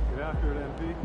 Get after it, MP.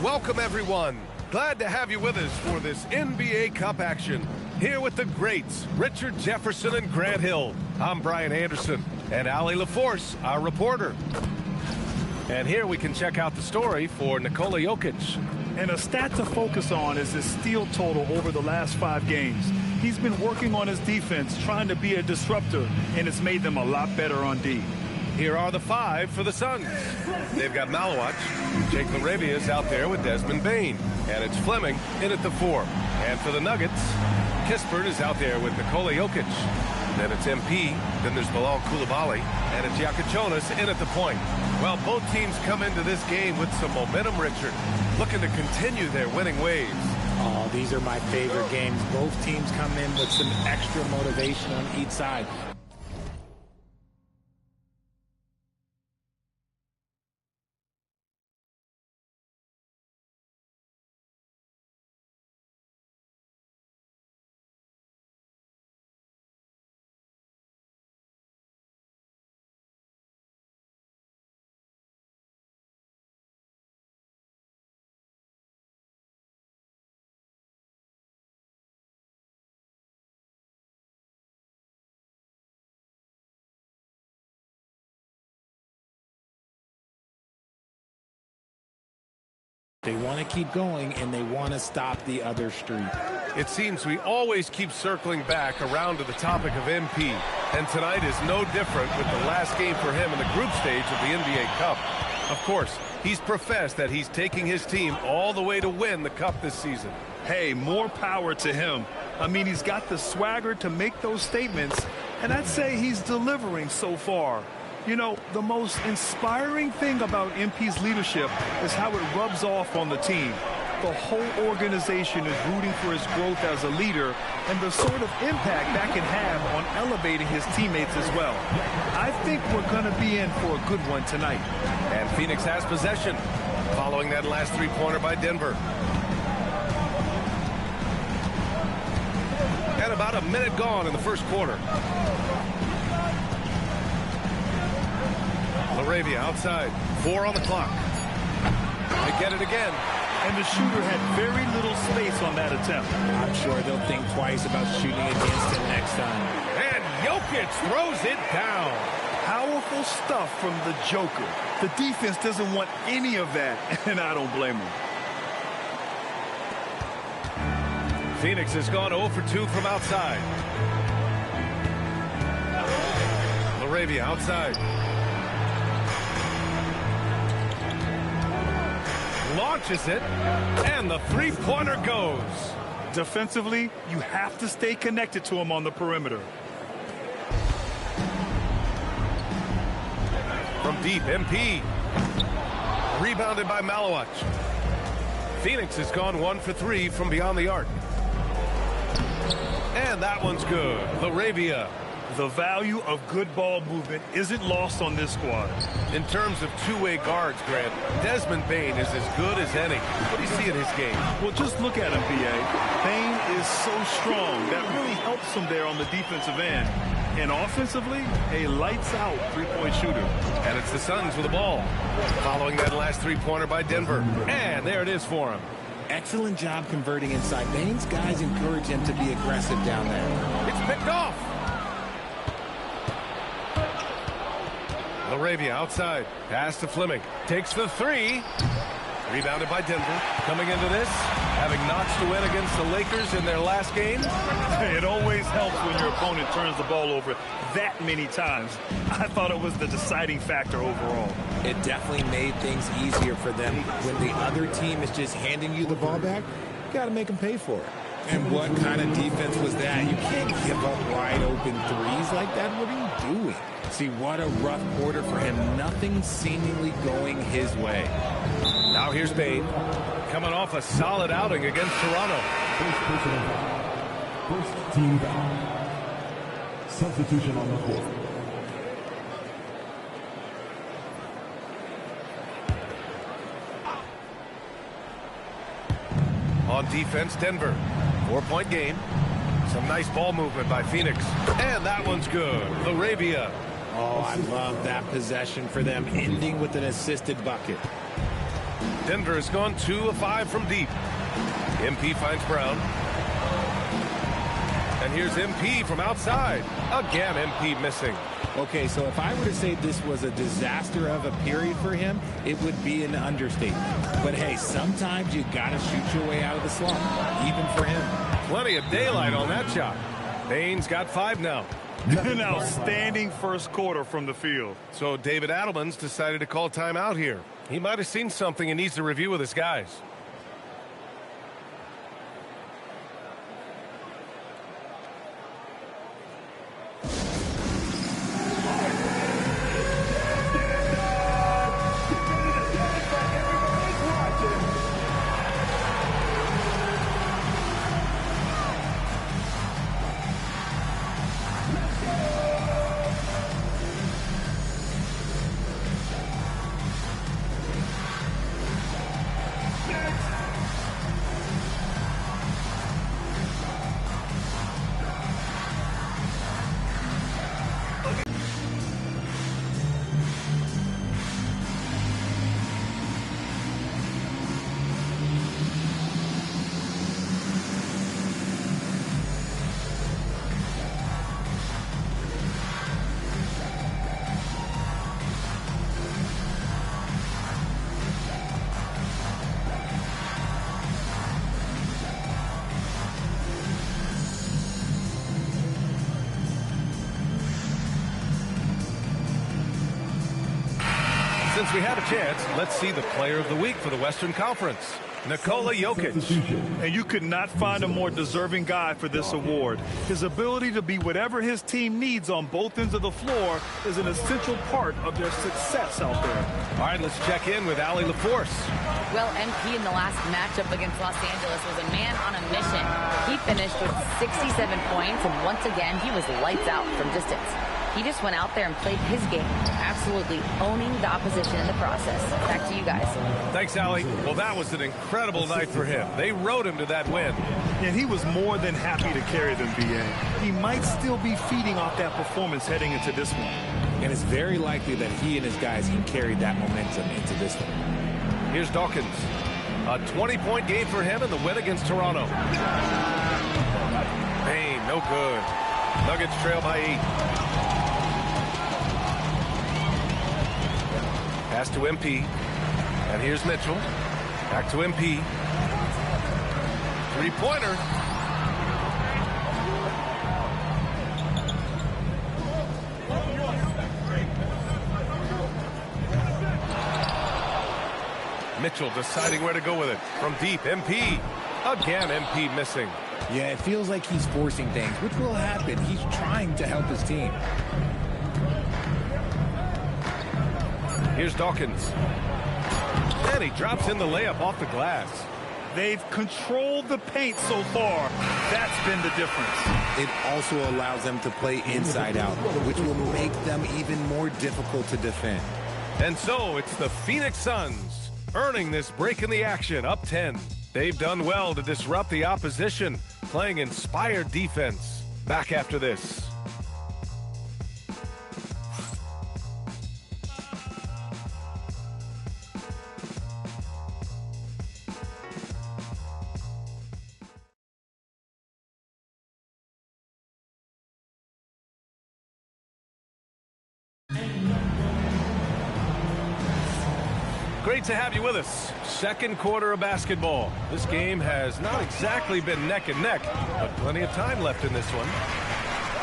Welcome, everyone. Glad to have you with us for this NBA Cup action. Here with the greats, Richard Jefferson and Grant Hill. I'm Brian Anderson, and Ali LaForce, our reporter. And here we can check out the story for Nikola Jokic. And a stat to focus on is his steal total over the last 5 games. He's been working on his defense, trying to be a disruptor, and it's made them a lot better on D. Here are the 5 for the Suns. They've got Malawach. Jake LaRavia's out there with Desmond Bane. And it's Fleming in at the 4. And for the Nuggets, Kispert is out there with Nikola Jokic. Then it's MP. Then there's Bilal Coulibaly. And it's Yakachonis in at the point. Well, both teams come into this game with some momentum, Richard. Looking to continue their winning ways. Oh, these are my favorite games. Both teams come in with some extra motivation on each side. They want to keep going, and they want to stop the other streak. It seems we always keep circling back around to the topic of MP, and tonight is no different with the last game for him in the group stage of the NBA Cup. Of course, he's professed that he's taking his team all the way to win the Cup this season. Hey, more power to him. I mean, he's got the swagger to make those statements, and I'd say he's delivering so far. You know, the most inspiring thing about MP's leadership is how it rubs off on the team. The whole organization is rooting for his growth as a leader and the sort of impact that can have on elevating his teammates as well. I think we're going to be in for a good one tonight. And Phoenix has possession following that last three-pointer by Denver. And about a minute gone in the first quarter. LaRavia outside. 4 on the clock. They get it again. And the shooter had very little space on that attempt. I'm sure they'll think twice about shooting against him next time. And Jokic throws it down. Powerful stuff from the Joker. The defense doesn't want any of that, and I don't blame them. Phoenix has gone 0 for 2 from outside. LaRavia outside. Launches it, and the three-pointer goes. Defensively, you have to stay connected to him on the perimeter. From deep, MP. Rebounded by Malawach. Phoenix has gone 1 for 3 from beyond the arc. And that one's good. LaRavia. The value of good ball movement isn't lost on this squad. In terms of two-way guards, Grant, Desmond Bane is as good as any. What do you see in his game? Well, just look at him, B.A. Bane is so strong. That really helps him there on the defensive end. And offensively, a lights-out three-point shooter. And it's the Suns with the ball. Following that last three-pointer by Denver. And there it is for him. Excellent job converting inside. Bane's guys encourage him to be aggressive down there. It's picked off. LaRavia outside. Pass to Fleming. Takes the three. Rebounded by Denver. Coming into this, having notched a win against the Lakers in their last game. It always helps when your opponent turns the ball over that many times. I thought it was the deciding factor overall. It definitely made things easier for them. When the other team is just handing you the ball back, you got to make them pay for it. And what kind of defense was that? You can't give up wide open threes like that. What are you doing? See, what a rough quarter for him. Nothing seemingly going his way. Now here's Bane, coming off a solid outing against Toronto. First team foul. Substitution on the court. On defense, Denver. 4-point game. Some nice ball movement by Phoenix. And that one's good. Laravia. Oh, I love that possession for them, ending with an assisted bucket. Denver has gone 2 of 5 from deep. MP finds Brown. And here's MP from outside. Again, MP missing. Okay, so if I were to say this was a disaster of a period for him, it would be an understatement. But hey, sometimes you got to shoot your way out of the slump, even for him. Plenty of daylight on that shot. Bane's got 5 now. An outstanding first quarter from the field. So David Adelman's decided to call timeout here. He might have seen something and needs to review with his guys. Since we had a chance, let's see the player of the week for the Western Conference, Nikola Jokic. And you could not find a more deserving guy for this award. His ability to be whatever his team needs on both ends of the floor is an essential part of their success out there. All right, let's check in with Allie LaForce. Well, MP in the last matchup against Los Angeles was a man on a mission. He finished with 67 points, and once again, he was lights out from distance. He just went out there and played his game, absolutely owning the opposition in the process. Back to you guys. Thanks, Allie. Well, that was an incredible night for him. They rode him to that win. And he was more than happy to carry them, BA. He might still be feeding off that performance heading into this one. And it's very likely that he and his guys can carry that momentum into this one. Here's Dawkins. A 20-point game for him in the win against Toronto. Payne, no good. Nuggets trail by 8. Pass to MP. And here's Mitchell. Back to MP. Three-pointer. Mitchell deciding where to go with it. From deep, MP. Again, MP missing. Yeah, it feels like he's forcing things, which will happen. He's trying to help his team. Here's Dawkins. And he drops in the layup off the glass. They've controlled the paint so far. That's been the difference. It also allows them to play inside out, which will make them even more difficult to defend. And so it's the Phoenix Suns earning this break in the action, up 10. They've done well to disrupt the opposition, playing inspired defense. Back after this. Great to have you with us. Second quarter of basketball. This game has not exactly been neck and neck, but plenty of time left in this one.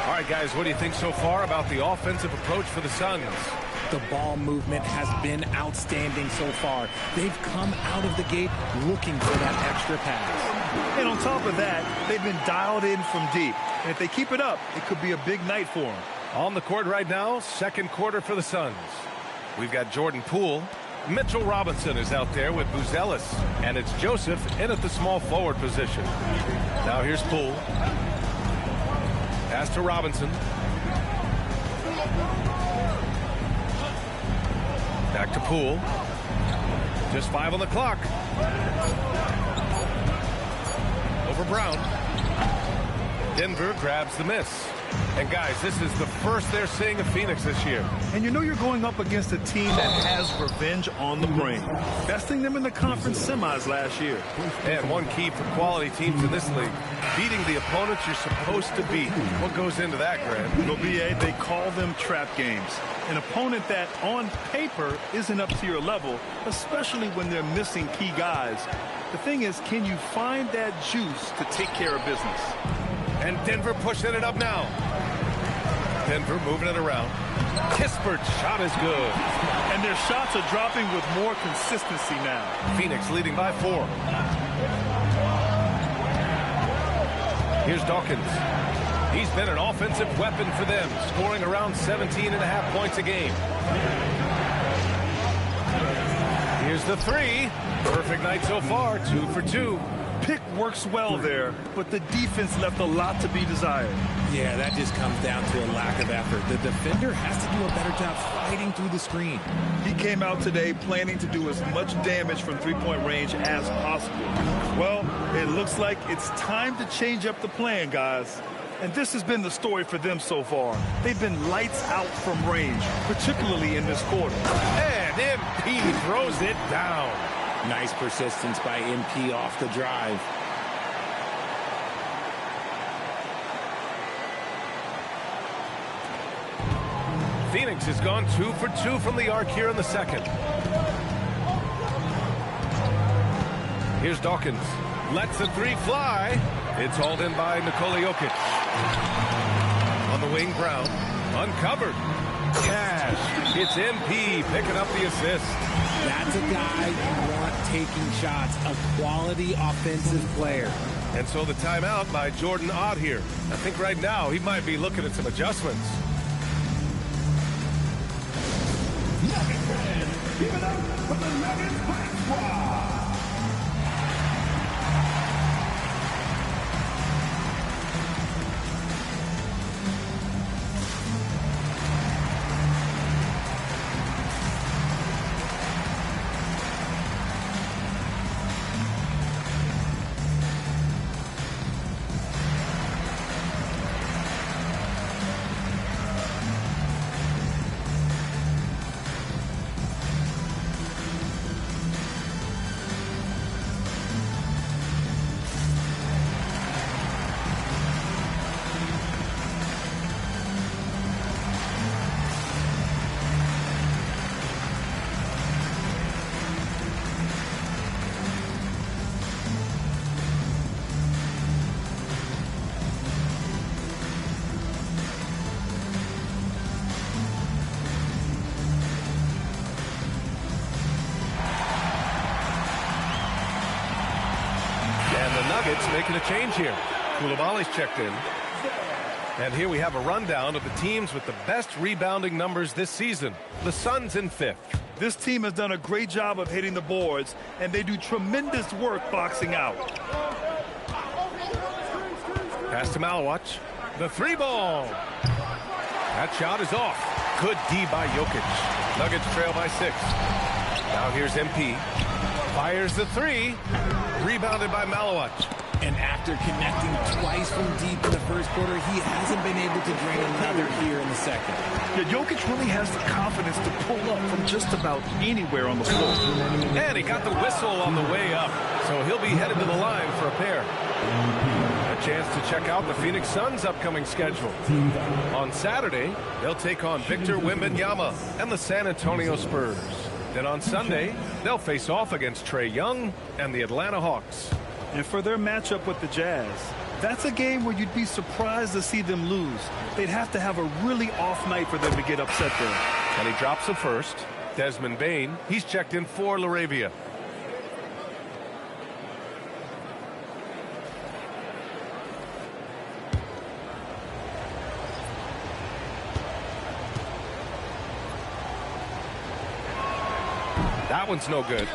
All right, guys, what do you think so far about the offensive approach for the Suns? The ball movement has been outstanding so far. They've come out of the gate looking for that extra pass. And on top of that, they've been dialed in from deep. And if they keep it up, it could be a big night for them. On the court right now, second quarter for the Suns. We've got Jordan Poole. Mitchell Robinson is out there with Buzelis. And it's Joseph in at the small forward position. Now here's Poole. Pass to Robinson. Back to Poole. Just 5 on the clock. Over Brown. Denver grabs the miss. And guys, this is the first they're seeing of Phoenix this year. And you know you're going up against a team that has revenge on the brain, besting them in the conference semis last year. And one key for quality teams in this league, beating the opponents you're supposed to beat. What goes into that, Grant? Well, BA, they call them trap games. An opponent that, on paper, isn't up to your level, especially when they're missing key guys. The thing is, can you find that juice to take care of business? And Denver pushing it up now. Denver moving it around. Kispert's shot is good. And their shots are dropping with more consistency now. Phoenix leading by 4. Here's Dawkins. He's been an offensive weapon for them, scoring around 17.5 points a game. Here's the 3. Perfect night so far, 2 for 2. Pick works well there, but the defense left a lot to be desired. Yeah, that just comes down to a lack of effort. The defender has to do a better job fighting through the screen. He came out today planning to do as much damage from three-point range as possible. Well, it looks like it's time to change up the plan, guys. And this has been the story for them so far. They've been lights out from range, particularly in this quarter. And MP throws it down. Nice persistence by MP off the drive. Phoenix has gone 2 for 2 from the arc here in the second. Here's Dawkins. Lets the 3 fly. It's hauled in by Nikola Jokic. On the wing, Brown. Uncovered. Cash. It's MP picking up the assist. That's a guy you want taking shots, a quality offensive player. And so the timeout by Jordan Ott here. I think right now he might be looking at some adjustments. Nuggets fans, give it up for the Nuggets Black Squad. Nuggets making a change here. Koulibaly's checked in. And here we have a rundown of the teams with the best rebounding numbers this season. The Suns in 5th. This team has done a great job of hitting the boards, and they do tremendous work boxing out. Pass to Malawach. The 3-ball. That shot is off. Good D by Jokic. Nuggets trail by 6. Now here's MP. Fires the 3. Rebounded by Malawach. And after connecting twice from deep in the first quarter, he hasn't been able to drain another here in the second. Yeah, Jokic really has the confidence to pull up from just about anywhere on the floor. And he got the whistle on the way up, so he'll be headed to the line for a pair. A chance to check out the Phoenix Suns' upcoming schedule. On Saturday, they'll take on Victor Wembanyama and the San Antonio Spurs. Then on Sunday, they'll face off against Trae Young and the Atlanta Hawks. And for their matchup with the Jazz, That's a game where you'd be surprised to see them lose. They'd have to have a really off night for them to get upset there. And he drops the first. Desmond Bain, he's checked in for Laravia. That one's no good.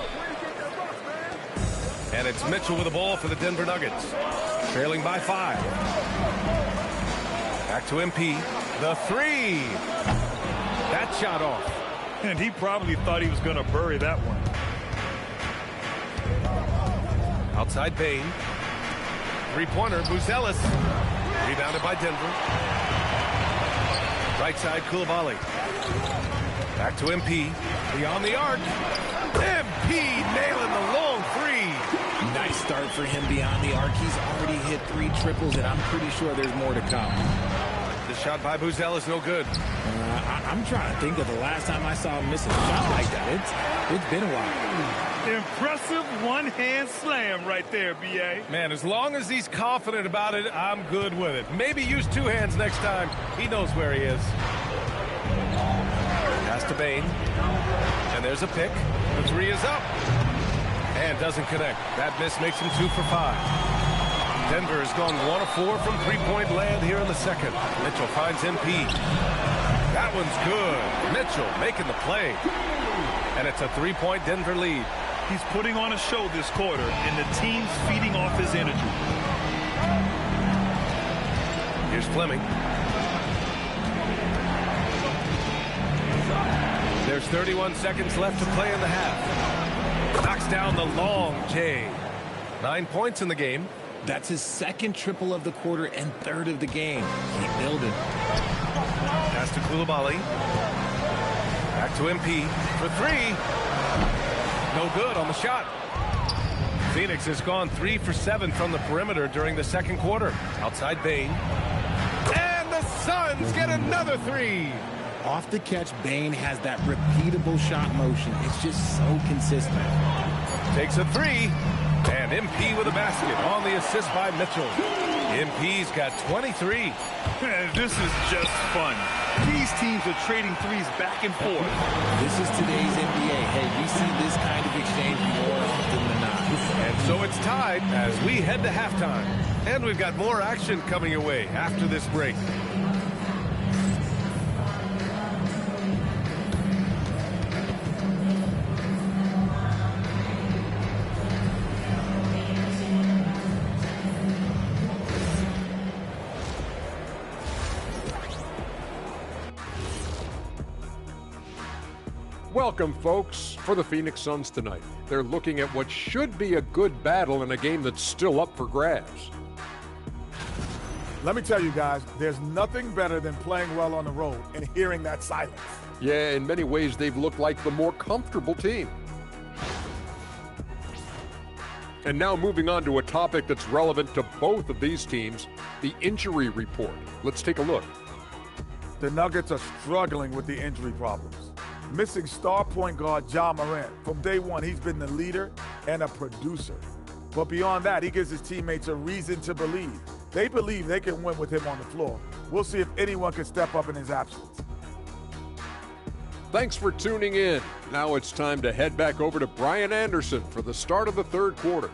And it's Mitchell with the ball for the Denver Nuggets. Trailing by 5. Back to MP. The 3. That shot off. And he probably thought he was going to bury that one. Outside Bain. Three-pointer, Buzelis. Rebounded by Denver. Right side, Koulibaly. Back to MP. Beyond the arc. MP nailing the long 3. Nice start for him beyond the arc. He's already hit 3 triples, and I'm pretty sure there's more to come. The shot by Buzelis no good. I'm trying to think of the last time I saw him miss a shot like that. It's been a while. Impressive one-hand slam right there, B.A. Man, as long as he's confident about it, I'm good with it. Maybe use 2 hands next time. He knows where he is. Pass to Bain. And there's a pick. The 3 is up. And doesn't connect. That miss makes him 2 for 5. Denver has gone 1 of 4 from three-point land here in the second. Mitchell finds MP. That one's good. Mitchell making the play. And it's a 3-point Denver lead. He's putting on a show this quarter, and the team's feeding off his energy. Here's Fleming. There's 31 seconds left to play in the half. Knocks down the long J. 9 points in the game. That's his 2nd triple of the quarter and 3rd of the game. Keep building. Pass to Koulibaly. Back to MP for 3. No good on the shot. Phoenix has gone 3 for 7 from the perimeter during the second quarter. Outside Bain. And the Suns get another 3. Off the catch, Bain has that repeatable shot motion. It's just so consistent. Takes a 3. And MP with a basket on the assist by Mitchell. MP's got 23. This is just fun. These teams are trading threes back and forth. This is today's NBA. Hey, we see this kind of exchange more often than not. And so it's tied as we head to halftime. And we've got more action coming your way after this break. Welcome, folks, for the Phoenix Suns tonight. They're looking at what should be a good battle in a game that's still up for grabs. Let me tell you guys, there's nothing better than playing well on the road and hearing that silence. Yeah, in many ways, they've looked like the more comfortable team. And now moving on to a topic that's relevant to both of these teams, the injury report. Let's take a look. The Nuggets are struggling with the injury problems. Missing star point guard Ja Morant. From day one, he's been the leader and a producer. But beyond that, he gives his teammates a reason to believe. They believe they can win with him on the floor. We'll see if anyone can step up in his absence. Thanks for tuning in. Now it's time to head back over to Brian Anderson for the start of the third quarter.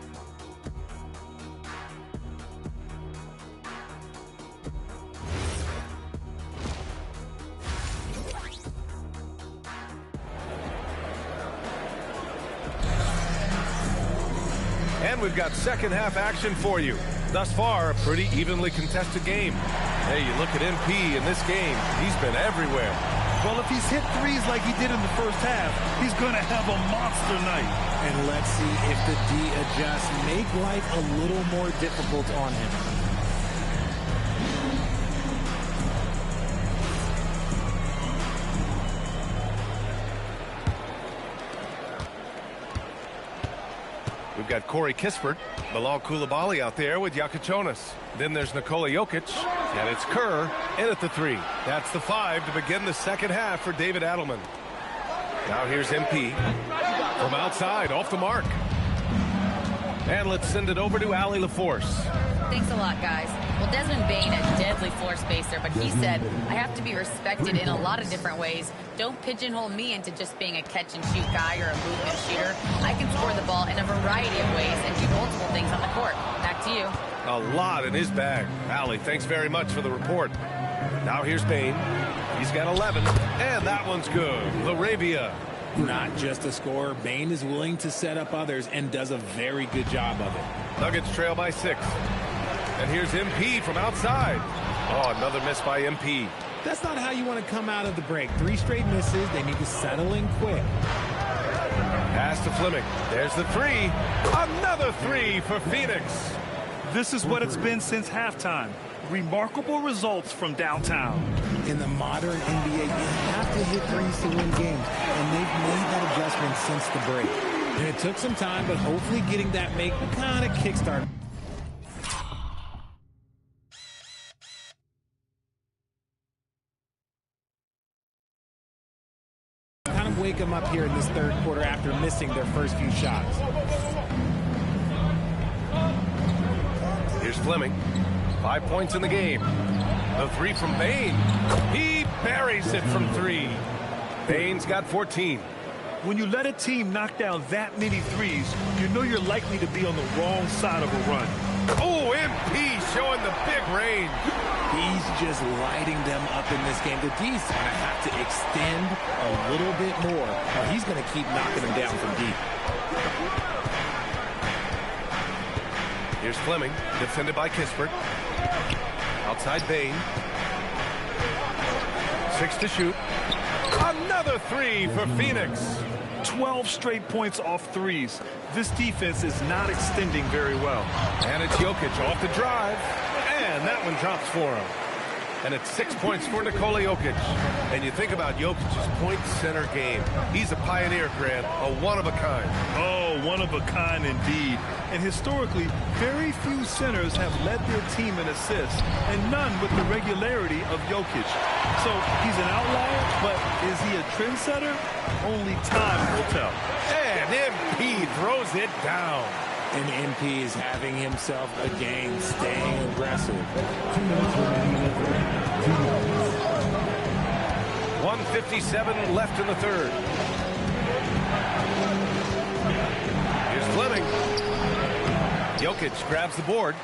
And we've got second half action for you. Thus far, a pretty evenly contested game. Hey, you look at MP in this game, he's been everywhere. Well, if he's hit threes like he did in the first half, he's going to have a monster night. And let's see if the D adjusts, make life a little more difficult on him. We've got Corey Kispert, Bilal Koulibaly out there with Jonas. Then there's Nikola Jokic, and it's Kerr in at the 3. That's the 5 to begin the second half for David Adelman. Now here's MP from outside, off the mark. And let's send it over to Allie LaForce. Thanks a lot, guys. Well, Desmond Bain, a deadly floor spacer, but he said, I have to be respected in a lot of different ways. Don't pigeonhole me into just being a catch-and-shoot guy or a movement shooter. I can score the ball in a variety of ways and do multiple things on the court. Back to you. A lot in his bag. Allie, thanks very much for the report. Now here's Bain. He's got 11, and that one's good. LaRavia. Not just a scorer, Bain is willing to set up others and does a very good job of it. Nuggets trail by 6. And here's MP from outside. Oh, another miss by MP. That's not how you want to come out of the break. 3 straight misses. They need to settle in quick. Pass to Fleming. There's the 3. Another 3 for Phoenix. This is what it's been since halftime. Remarkable results from downtown. In the modern NBA, you have to hit threes to win games, and they've made that adjustment since the break. And it took some time, but hopefully getting that make kind of kickstart. Kind of wake them up here in this third quarter after missing their first few shots. Here's Fleming. 5 points in the game. The 3 from Bain. He buries it from 3. Bain's got 14. When you let a team knock down that many threes, you know you're likely to be on the wrong side of a run. Oh, MP showing the big range. He's just lighting them up in this game. The D's going to have to extend a little bit more, or he's going to keep knocking them down from deep. Here's Fleming, defended by Kispert. Outside Bain. 6 to shoot. Another 3 for Phoenix. 12 straight points off threes. This defense is not extending very well. And it's Jokic off the drive. And that one drops for him. And it's 6 points for Nikola Jokic. And you think about Jokic's point center game. He's a pioneer, Grant, a one-of-a-kind. Oh, one-of-a-kind indeed. And historically, very few centers have led their team in assists, and none with the regularity of Jokic. So he's an outlier, but is he a trendsetter? Only time will tell. And MP throws it down. And MP is having himself a game, staying aggressive. 1:57 left in the third. Here's Fleming. Jokic grabs the board.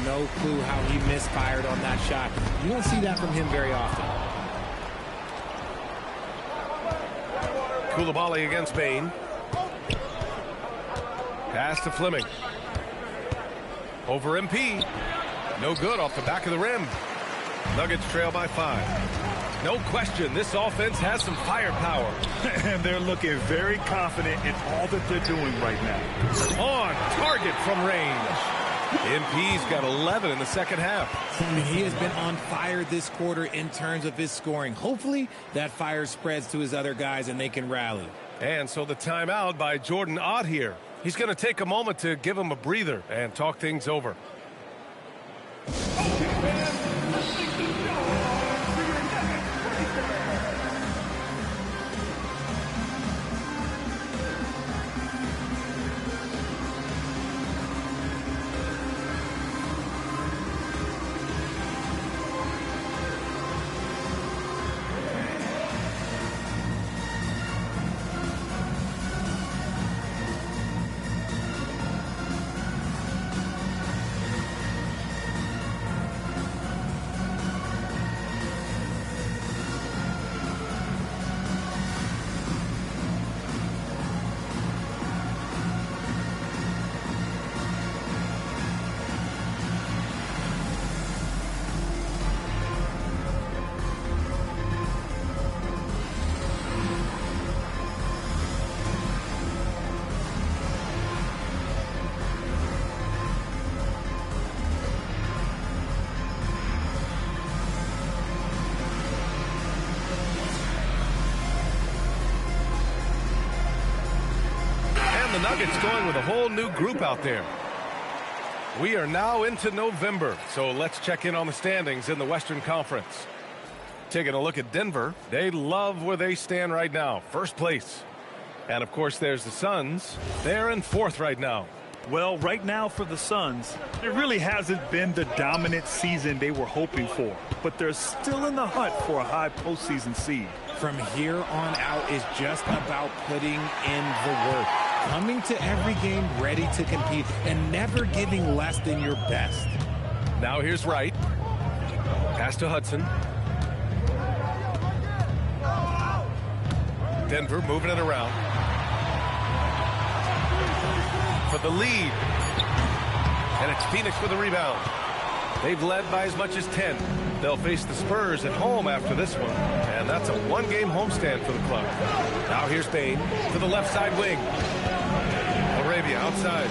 No clue how he misfired on that shot. You don't see that from him very often. Koulibaly against Bain. Pass to Fleming. Over MP. No good off the back of the rim. Nuggets trail by 5. No question, this offense has some firepower. And they're looking very confident in all that they're doing right now. On target from range. MP's got 11 in the second half. I mean, he has been on fire this quarter in terms of his scoring. Hopefully, that fire spreads to his other guys and they can rally. And so the timeout by Jordan Ott here. He's going to take a moment to give him a breather and talk things over. The Nuggets going with a whole new group out there. We are now into November, so let's check in on the standings in the Western Conference. Taking a look at Denver, they love where they stand right now, first place. And of course there's the Suns. They're in 4th right now. Well, right now for the Suns, it really hasn't been the dominant season they were hoping for, but they're still in the hunt for a high postseason seed. From here on out is just about putting in the work, coming to every game ready to compete, and never giving less than your best. Now here's Wright. Pass to Hudson. Denver moving it around. For the lead. And it's Phoenix with the rebound. They've led by as much as 10. They'll face the Spurs at home after this one. And that's a one-game homestand for the club. Now here's Bain to the left side wing. Arabia outside.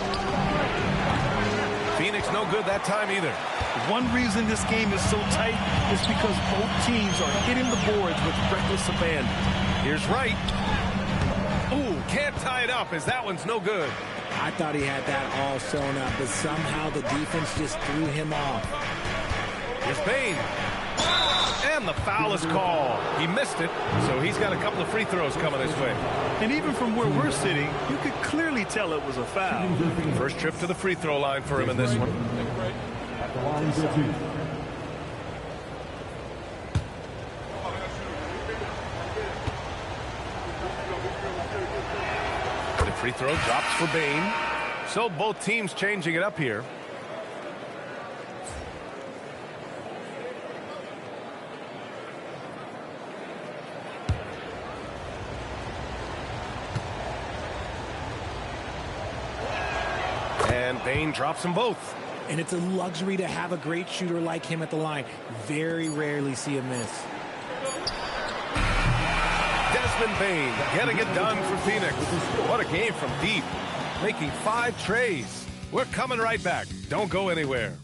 Phoenix no good that time either. One reason this game is so tight is because both teams are hitting the boards with reckless abandon. Here's Wright. Ooh, can't tie it up as that one's no good. I thought he had that all sewn up, but somehow the defense just threw him off. Here's Bain. And the foul is called. He missed it, so he's got a couple of free throws coming his way. And even from where we're sitting, you could clearly tell it was a foul. First trip to the free throw line for him in this one. The free throw drops for Bain. So both teams changing it up here. And Bain drops them both. And it's a luxury to have a great shooter like him at the line. Very rarely see a miss. Desmond Bain getting it done for Phoenix. What a game from deep. Making 5 trays. We're coming right back. Don't go anywhere.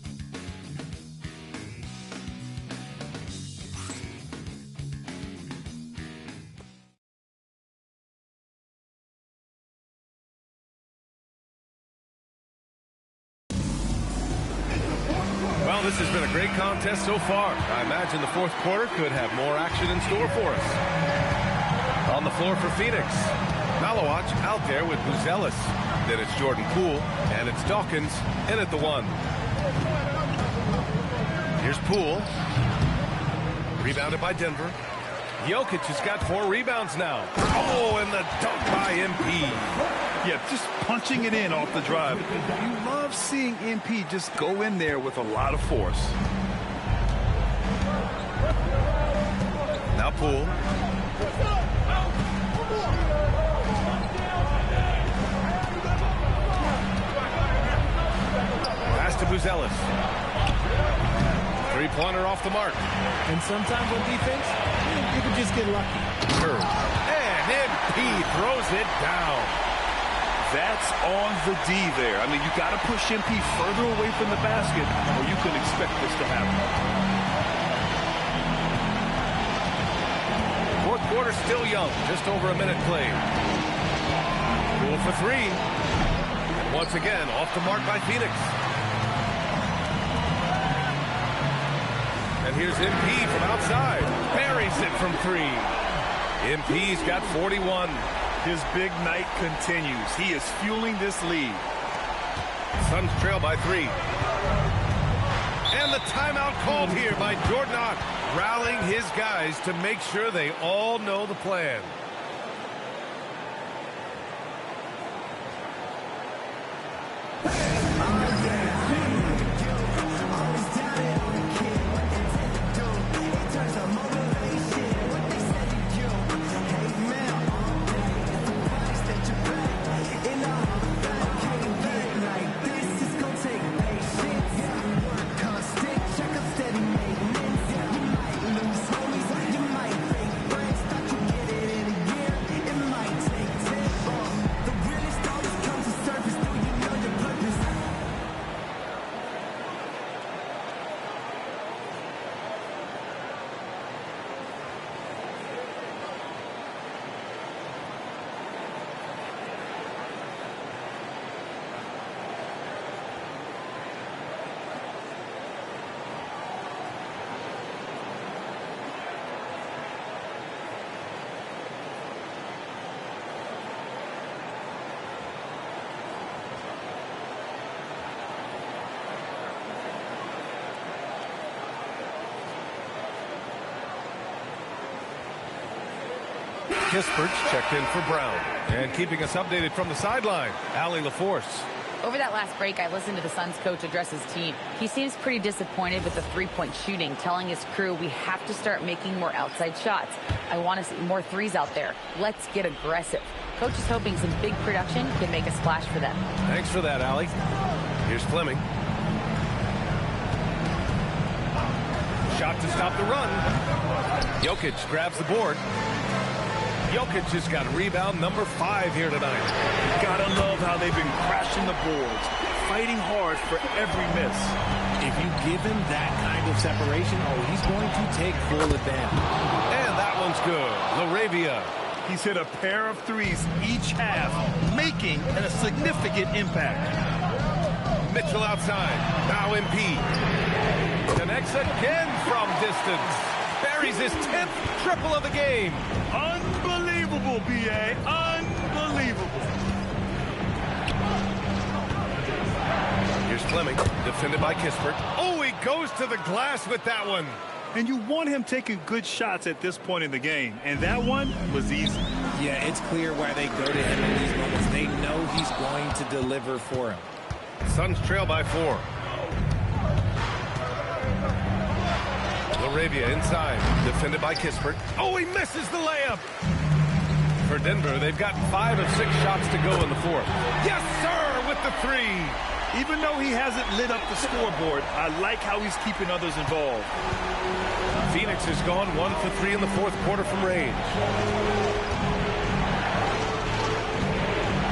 Well, this has been a great contest so far. I imagine the fourth quarter could have more action in store for us. On the floor for Phoenix, Malawach out there with Buzelis. Then it's Jordan Poole, and it's Dawkins in at the 1. Here's Poole. Rebounded by Denver. Jokic has got 4 rebounds now. Oh, and the dunk by MP. Yeah, just punching it in off the drive. You love seeing MP just go in there with a lot of force. Now Poole. Pass to Buzelis. 3-pointer off the mark. And sometimes on defense, you can just get lucky. And MP throws it down. That's on the D there. I mean, you got to push MP further away from the basket, or you can expect this to happen. Fourth quarter still young, just over a minute played. Poole for 3. And once again, off the mark by Phoenix. And here's MP from outside. Buries it from 3. MP's got 41. His big night continues. He is fueling this lead. Suns trail by 3. And the timeout called here by Jordan Ott, rallying his guys to make sure they all know the plan. Kispert's checked in for Brown. And keeping us updated from the sideline, Allie LaForce. Over that last break, I listened to the Suns coach address his team. He seems pretty disappointed with the three-point shooting, telling his crew we have to start making more outside shots. I want to see more threes out there. Let's get aggressive. Coach is hoping some big production can make a splash for them. Thanks for that, Allie. Here's Fleming. Shot to stop the run. Jokic grabs the board. Jokic has got rebound number 5 here tonight. Gotta love how they've been crashing the boards, fighting hard for every miss. If you give him that kind of separation, he's going to take full advantage. And that one's good. LaRavia. He's hit a pair of threes each half, making a significant impact. Mitchell outside. Now MP. Connects again from distance. Buries his 10th triple of the game. Unbelievable, B.A. Unbelievable. Here's Fleming, defended by Kispert. Oh, he goes to the glass with that one. And you want him taking good shots at this point in the game. And that one was easy. Yeah, it's clear why they go to him in these moments. They know he's going to deliver for him. Suns trail by 4. LaRavia inside, defended by Kispert. Oh, he misses the layup. For Denver, they've got 5 of 6 shots to go in the 4th. Yes, sir, with the 3. Even though he hasn't lit up the scoreboard, I like how he's keeping others involved. Phoenix has gone 1 for 3 in the 4th quarter from range.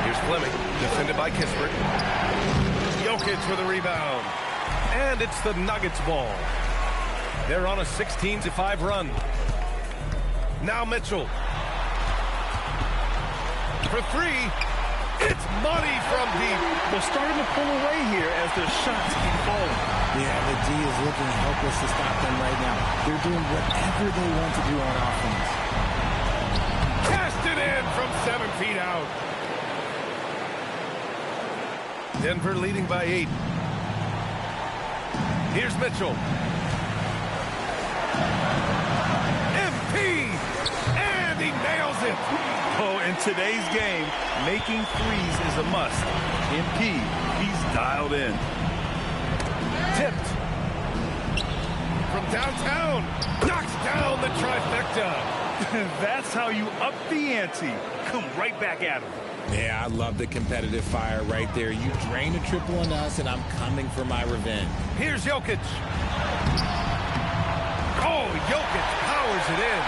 Here's Fleming, defended by Kispert. Jokic with a rebound. And it's the Nuggets ball. They're on a 16-5 run. Now Mitchell. For 3. It's money from deep. They're starting to pull away here as their shots keep falling. Yeah, the D is looking helpless to stop them right now. They're doing whatever they want to do on offense. Cast it in from 7 feet out. Denver leading by 8. Here's Mitchell. MP! And he nails it! Oh, in today's game, making threes is a must. MP, he's dialed in. Tipped. From downtown. Knocks down the trifecta. That's how you up the ante. Come right back at him. Yeah, I love the competitive fire right there. You drain a triple on us, and I'm coming for my revenge. Here's Jokic. Oh, Jokic powers it in.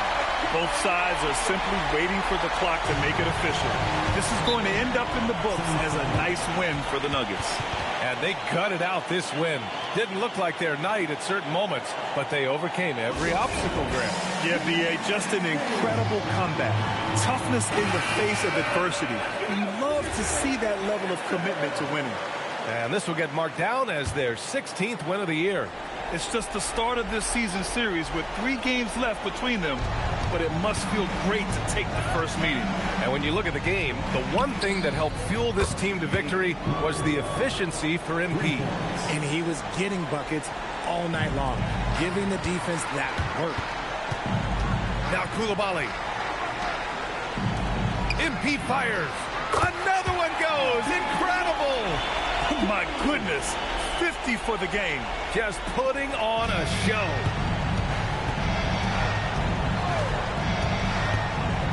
Both sides are simply waiting for the clock to make it official. This is going to end up in the books as a nice win for the Nuggets. And they gutted out this win. Didn't look like their night at certain moments, but they overcame every obstacle, Grant. Yeah, B.A., just an incredible comeback. Toughness in the face of adversity. You love to see that level of commitment to winning. And this will get marked down as their 16th win of the year. It's just the start of this season series with 3 games left between them, but it must feel great to take the first meeting. And when you look at the game, the one thing that helped fuel this team to victory was the efficiency for MP. And he was getting buckets all night long, giving the defense that work. Now Koulibaly. MP fires. Another one goes. Incredible. Oh my goodness. 50 for the game. Just putting on a show.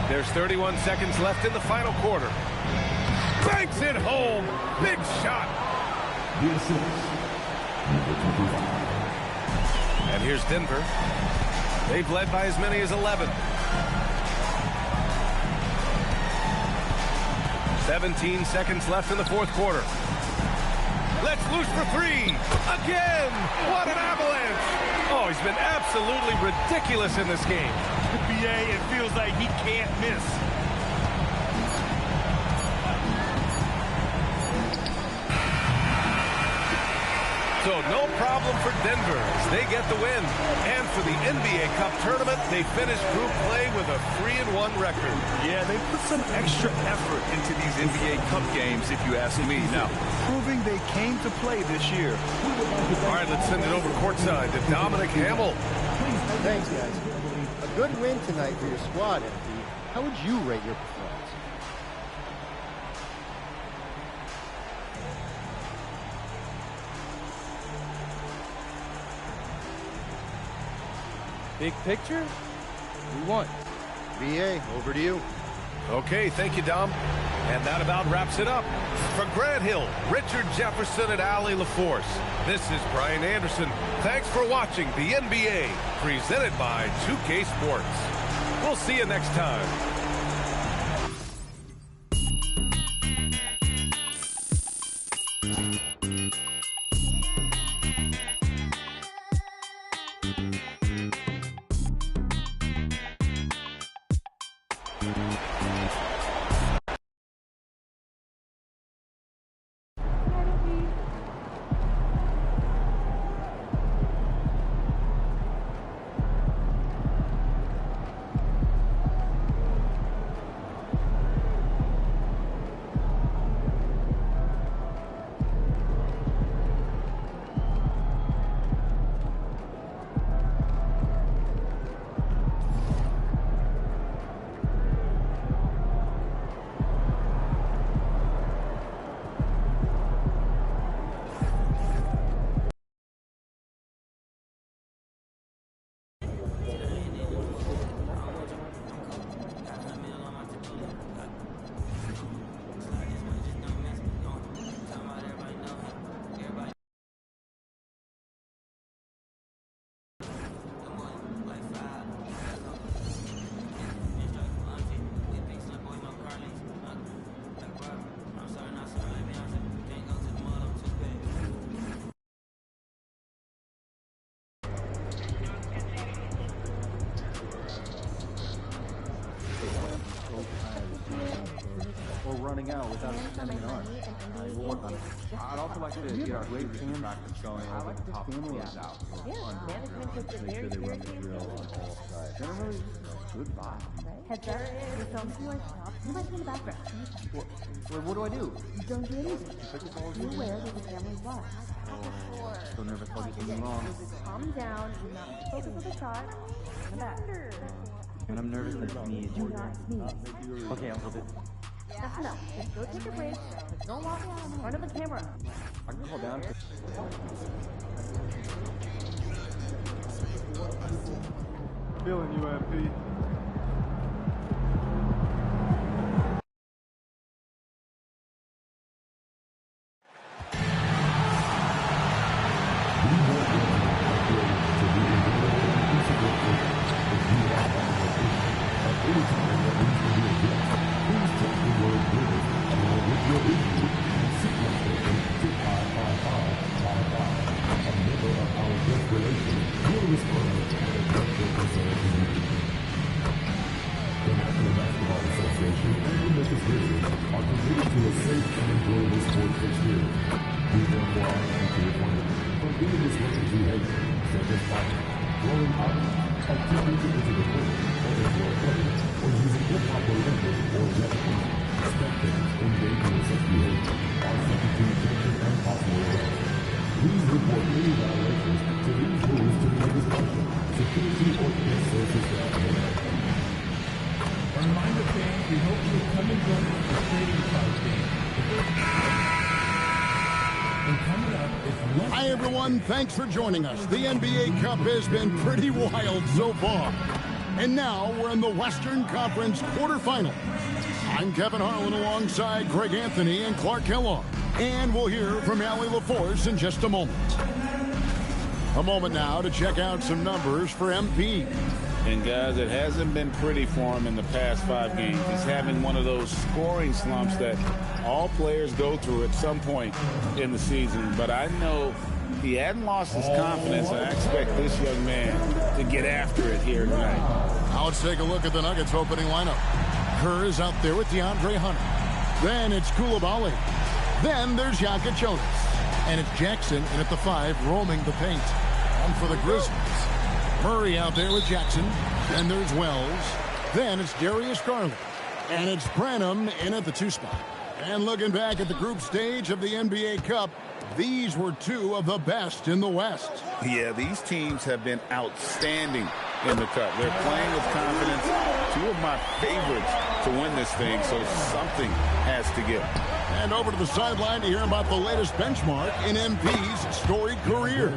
There's 31 seconds left in the final quarter. Banks it home. Big shot. And here's Denver. They've led by as many as 11. 17 seconds left in the 4th quarter. Let's loose for 3. Again. What an avalanche. Oh, he's been absolutely ridiculous in this game. BA, it feels like he can't miss. So no problem for Denver as they get the win. And for the NBA Cup tournament, they finished group play with a 3-1 record. Yeah, they put some extra effort into these NBA Cup games, if you ask me. Now, proving they came to play this year. All right, let's send it over courtside to Dominic Hamill. Thanks, guys. A good win tonight for your squad, MP. How would you rate your performance? Big picture, we won. BA, over to you. Okay, thank you, Dom. And that about wraps it up. For Grant Hill, Richard Jefferson, and Allie LaForce, this is Brian Anderson. Thanks for watching the NBA, presented by 2K Sports. We'll see you next time. Or running out without extending an arm. We'll work on it. I'd also like to get our great team practice going over the top of those out. Management puts it very seriously. Generally, good vibe. Heads up, you're filming some like stuff. You might be in the background. What do I do? Don't do anything. Be aware that the family's watch. So nervous I'll do something wrong. Calm down. Do not focus on the shot. In the back. When I'm nervous, I sneeze. Do not sneeze. Okay, I'll hold it. That's enough. Just go take a break. Don't walk out in front of the camera. I can hold down. Feeling you, MP. Hi, everyone. Thanks for joining us. The NBA Cup has been pretty wild so far. And now we're in the Western Conference quarterfinal. I'm Kevin Harlan alongside Greg Anthony and Clark Kellogg. And we'll hear from Allie LaForce in just a moment. A moment now to check out some numbers for MP. And guys, it hasn't been pretty for him in the past 5 games. He's having one of those scoring slumps that all players go through at some point in the season. But I know he hadn't lost his confidence, and I expect this young man to get after it here tonight. Now let's take a look at the Nuggets opening lineup. Kerr is out there with DeAndre Hunter. Then it's Koulibaly. Then there's Jokic Jonas. And it's Jackson in at the 5, roaming the paint. On for the Grizzlies. Murray out there with Jackson. Then there's Wells. Then it's Darius Garland. And it's Branham in at the 2 spot. And looking back at the group stage of the NBA Cup, these were 2 of the best in the West. Yeah, these teams have been outstanding in the Cup. They're playing with confidence, Two of my favorites to win this thing, so something has to give. And over to the sideline to hear about the latest benchmark in MP's storied career.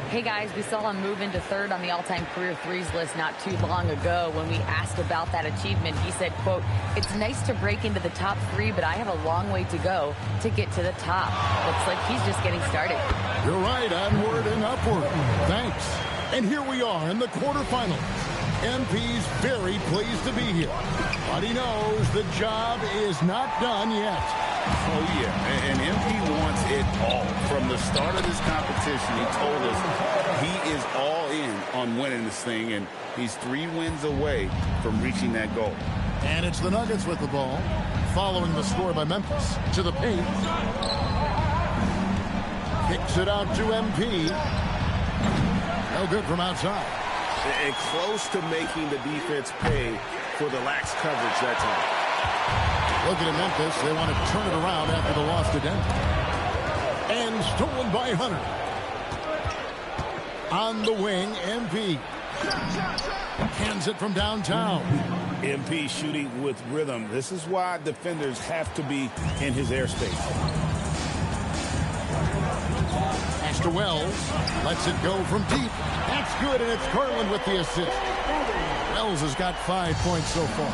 Hey guys, we saw him move into third on the all-time career threes list not too long ago. When we asked about that achievement, he said, quote, "It's nice to break into the top 3, but I have a long way to go to get to the top." Looks like he's just getting started. You're right, onward and upward. Thanks. And here we are in the quarterfinals. MP's very pleased to be here, but he knows the job is not done yet. Oh, yeah, and MP wants it all. From the start of this competition, he told us he is all in on winning this thing, and he's 3 wins away from reaching that goal. And it's the Nuggets with the ball, following the score by Memphis. To the paint. Kicks it out to MP. No good from outside. And close to making the defense pay for the lax coverage that time. Looking at Memphis, they want to turn it around after the loss to Denver. And stolen by Hunter. On the wing, MP. Hands it from downtown. MP shooting with rhythm. This is why defenders have to be in his airspace. Pass to Wells. Lets it go from deep. That's good, and it's Garland with the assist. Wells has got 5 points so far.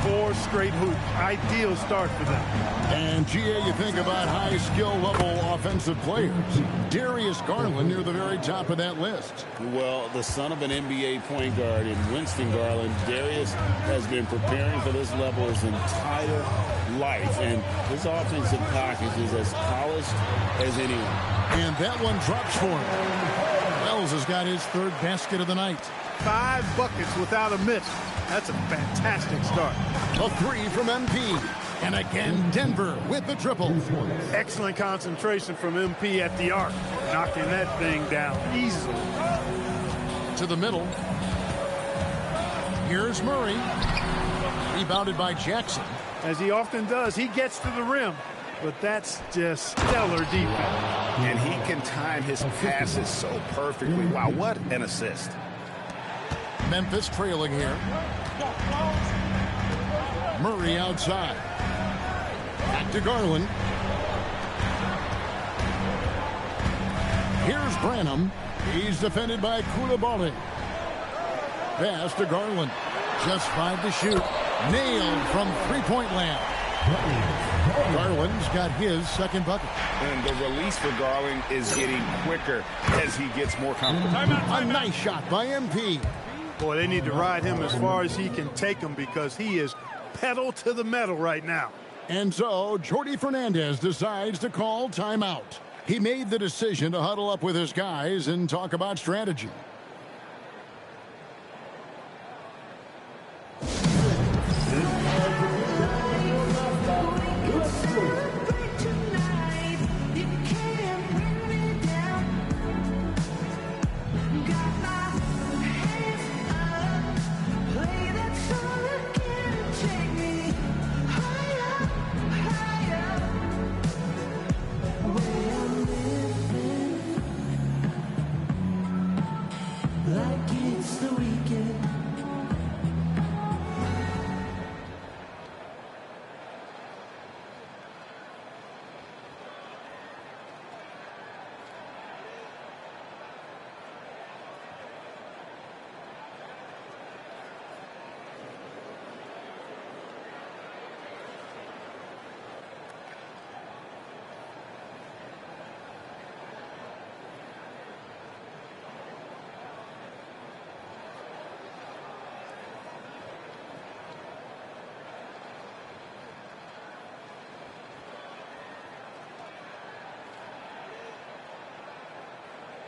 4 straight hoops. Ideal start for them. And, GA, you think about high skill level offensive players. Darius Garland near the very top of that list. Well, the son of an NBA point guard in Winston Garland, Darius has been preparing for this level his entire life. And his offensive package is as polished as anyone. And that one drops for him. Wells has got his 3rd basket of the night. 5 buckets without a miss. That's a fantastic start. A 3 from MP. And again, Denver with the triple. Excellent concentration from MP at the arc. Knocking that thing down easily. To the middle. Here's Murray. Rebounded by Jackson. As he often does, he gets to the rim. But that's just stellar defense. And he can time his passes so perfectly. Wow, what an assist. Memphis trailing here. Murray outside. Back to Garland. Here's Branham. He's defended by Koulibaly. Pass to Garland. Just 5 to shoot. Nailed from three-point land. Garland's got his 2nd bucket. And the release for Garland is getting quicker as he gets more comfortable. A nice shot by MP. Boy, they need to ride him as far as he can take him because he is pedal to the metal right now. And so, Jordi Fernandez decides to call timeout. He made the decision to huddle up with his guys and talk about strategy.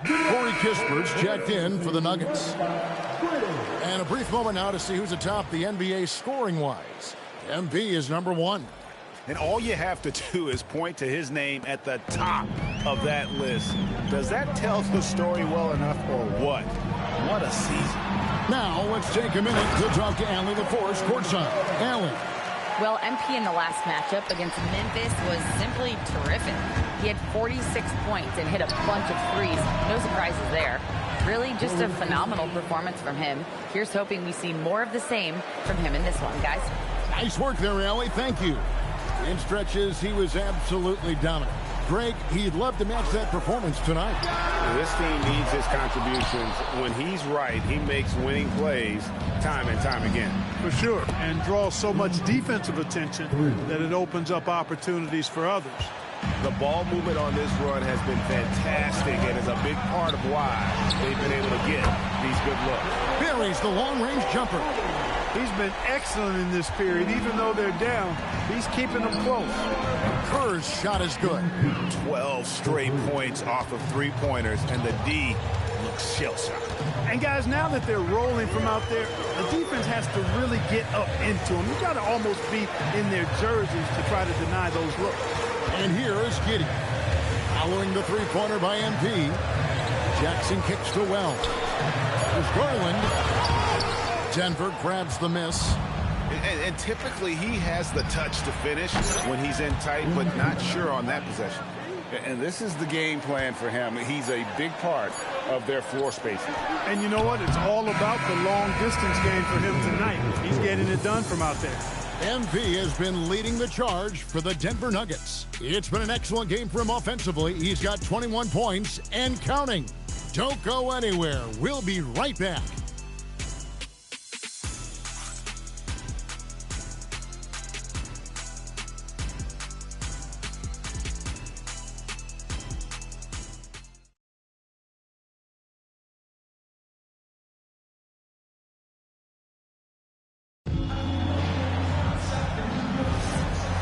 Corey Kispert's checked in for the Nuggets. And a brief moment now to see who's atop the NBA scoring-wise. MP is number 1. And all you have to do is point to his name at the top of that list. Does that tell the story well enough or what? What a season. Now let's take a minute to talk to Allie LaForce courtside. Allie. Well, MP in the last matchup against Memphis was simply terrific. He had 46 points and hit a bunch of threes. No surprises there. Really just a phenomenal performance from him. Here's hoping we see more of the same from him in this one, guys. Nice work there, Allie. Thank you. In stretches, he was absolutely dominant. Greg, he'd love to match that performance tonight. This team needs his contributions. When he's right, he makes winning plays time and time again. For sure, and draws so much defensive attention that it opens up opportunities for others. The ball movement on this run has been fantastic and is a big part of why they've been able to get these good looks. Buries the long-range jumper. He's been excellent in this period. Even though they're down, he's keeping them close. Kerr's shot is good. 12 straight points off of three-pointers, and the D looks shell-shocked. And guys, now that they're rolling from out there, the defense has to really get up into them. You got to almost be in their jerseys to try to deny those looks. And here is Giddey. Following the three-pointer by MP. Jackson kicks to Wells. There's Garland. Denver grabs the miss. And typically he has the touch to finish when he's in tight, but not sure on that possession. And this is the game plan for him. He's a big part of their floor spacing. And you know what? It's all about the long-distance game for him tonight. He's getting it done from out there. MP has been leading the charge for the Denver Nuggets. It's been an excellent game for him offensively. He's got 21 points and counting. Don't go anywhere. We'll be right back.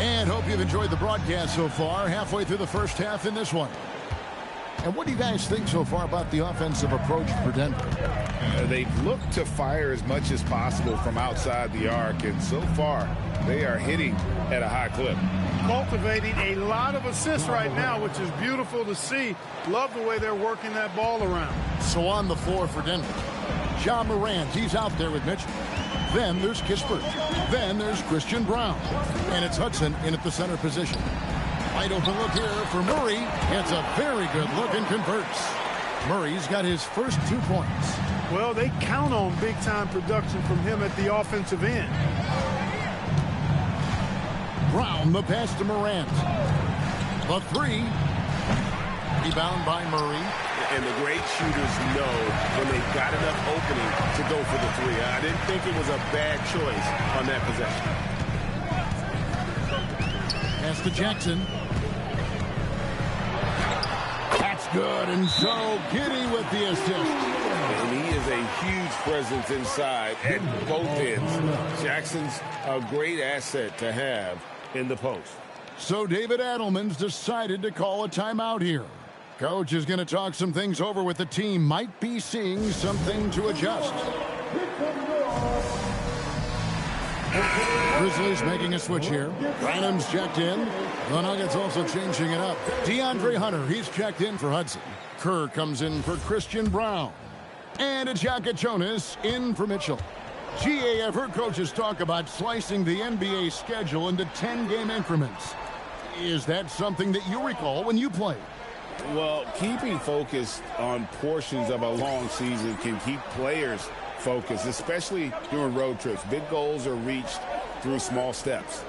And hope you've enjoyed the broadcast so far. Halfway through the first half in this one. And what do you guys think so far about the offensive approach for Denver? They've looked to fire as much as possible from outside the arc, and so far they are hitting at a high clip. Cultivating a lot of assists right now, which is beautiful to see. Love the way they're working that ball around. So on the floor for Denver, Ja Morant, he's out there with Mitchell. Then there's Kispert. Then there's Christian Brown. And it's Hudson in at the center position. Wide open look here for Murray. It's a very good look and converts. Murray's got his first 2 points. Well, they count on big-time production from him at the offensive end. Brown, the pass to Morant. The three. Rebound by Murray. And the great shooters know when they've got enough opening to go for the three. I didn't think it was a bad choice on that possession. Pass to Jackson. That's good. And so Giddey with the assist. And he is a huge presence inside at both ends. Jackson's a great asset to have in the post. So David Adelman's decided to call a timeout here. Coach is going to talk some things over with the team. Might be seeing something to adjust. Grizzlies making a switch here. Branham's checked in. The Nuggets also changing it up. DeAndre Hunter, he's checked in for Hudson. Kerr comes in for Christian Brown. And it's Jonas in for Mitchell. GA, I've heard coaches talk about slicing the NBA schedule into 10-game increments. Is that something that you recall when you played? Well, keeping focused on portions of a long season can keep players focused, especially during road trips. Big goals are reached through small steps.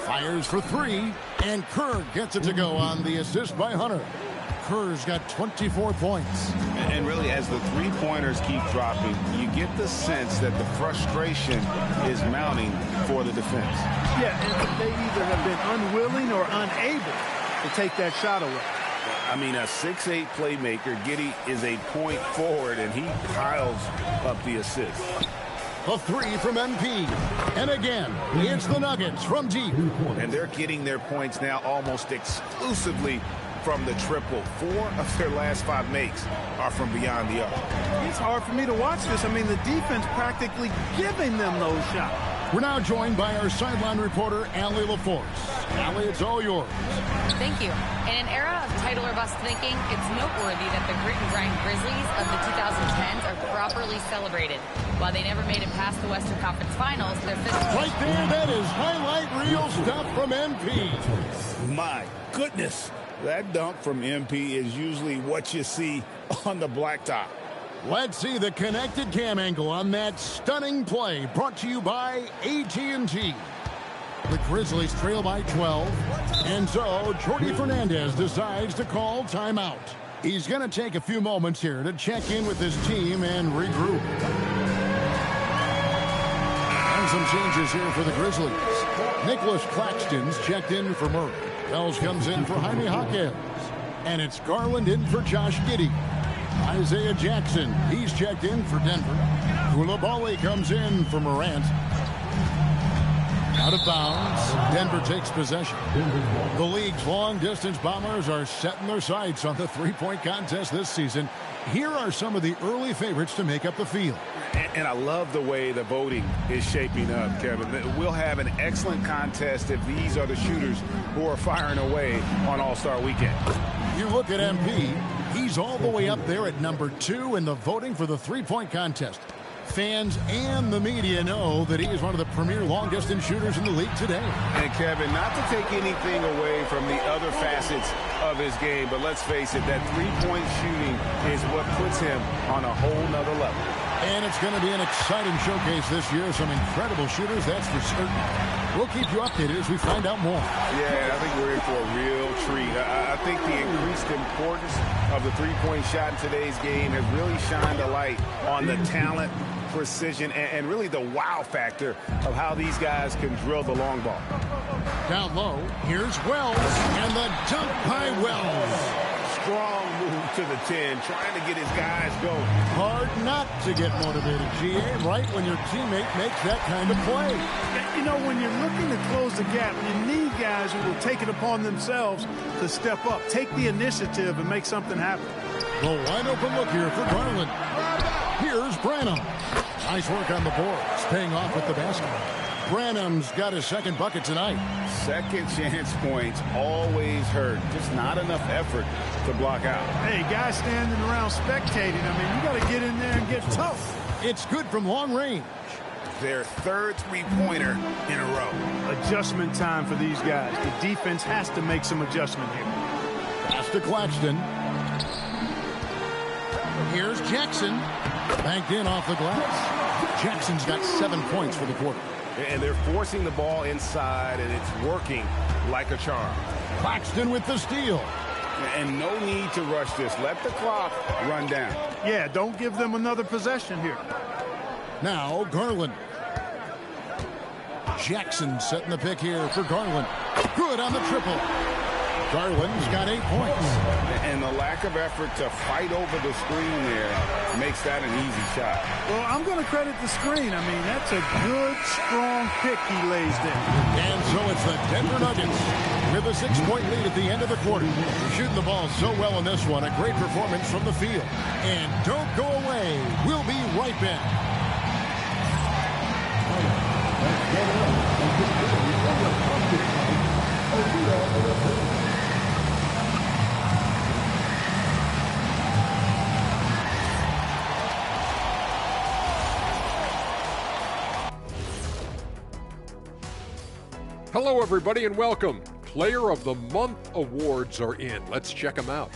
Fires for three, and Kerr gets it to go on the assist by Hunter. Kerr's got 24 points. And really, as the three-pointers keep dropping, you get the sense that the frustration is mounting for the defense. Yeah, and they either have been unwilling or unable to take that shot away. I mean, a 6'8 playmaker. Giddey is a point forward, and he piles up the assist. A three from MP. And again, it's the Nuggets from deep. And they're getting their points now almost exclusively from the triple. 4 of their last 5 makes are from beyond the arc. It's hard for me to watch this. I mean, the defense practically giving them those shots. We're now joined by our sideline reporter, Allie LaForce. Allie, it's all yours. Thank you. In an era of title or bust thinking, it's noteworthy that the grit and grind Grizzlies of the 2010s are properly celebrated. While they never made it past the Western Conference Finals, their fifth... Right there, that is highlight reel stuff from MP. My goodness. That dunk from MP is usually what you see on the blacktop. Let's see the connected cam angle on that stunning play, brought to you by AT&T. The Grizzlies trail by 12, and so Jordi Fernandez decides to call timeout. He's going to take a few moments here to check in with his team and regroup. And some changes here for the Grizzlies. Nicholas Claxton's checked in for Murray. Wells comes in for Jaime Jaquez. And it's Garland in for Josh Giddey. Isaiah Jackson, he's checked in for Denver. Koulibaly comes in for Morant. Out of bounds, Denver takes possession. The league's long-distance bombers are setting their sights on the three-point contest this season. Here are some of the early favorites to make up the field. And I love the way the voting is shaping up, Kevin. We'll have an excellent contest if these are the shooters who are firing away on All-Star Weekend. You look at MP, he's all the way up there at number 2 in the voting for the three-point contest. Fans and the media know that he is one of the premier long-distance shooters in the league today. And Kevin, not to take anything away from the other facets of his game, but let's face it, that three-point shooting is what puts him on a whole nother level. And it's going to be an exciting showcase this year. Some incredible shooters, that's for certain. We'll keep you updated as we find out more. Yeah, I think we're in for a real treat. I think the increased importance of the three-point shot in today's game has really shined a light on the talent, precision, and really the wow factor of how these guys can drill the long ball. Down low, here's Wells, and the dunk by Wells. Strong move to the 10, trying to get his guys going. Hard not to get motivated, GA, right when your teammate makes that kind of play. You know, when you're looking to close the gap, you need guys who will take it upon themselves to step up, take the initiative, and make something happen. The wide open look here for Garland. Here's Branham. Nice work on the boards, paying off with the basket. Branham's got his second bucket tonight. Second chance points always hurt. Just not enough effort to block out. Hey, guys standing around spectating. I mean, you got to get in there and get tough. It's good from long range. Their third three-pointer in a row. Adjustment time for these guys. The defense has to make some adjustment here. Pass to Claxton. Here's Jackson. Banked in off the glass. Jackson's got 7 points for the quarter. And they're forcing the ball inside, and it's working like a charm. Claxton with the steal. And no need to rush this. Let the clock run down. Yeah, don't give them another possession here. Now Garland. Jackson setting the pick here for Garland. Good on the triple. Garland's got 8 points. And the lack of effort to fight over the screen there makes that an easy shot. Well, I'm going to credit the screen. I mean, that's a good, strong pick he lays there. And so it's the Denver Nuggets with a 6-point lead at the end of the quarter. Shooting the ball so well in this one. A great performance from the field. And don't go away. We'll be right back. Hello, everybody, and welcome. Player of the Month awards are in. Let's check them out.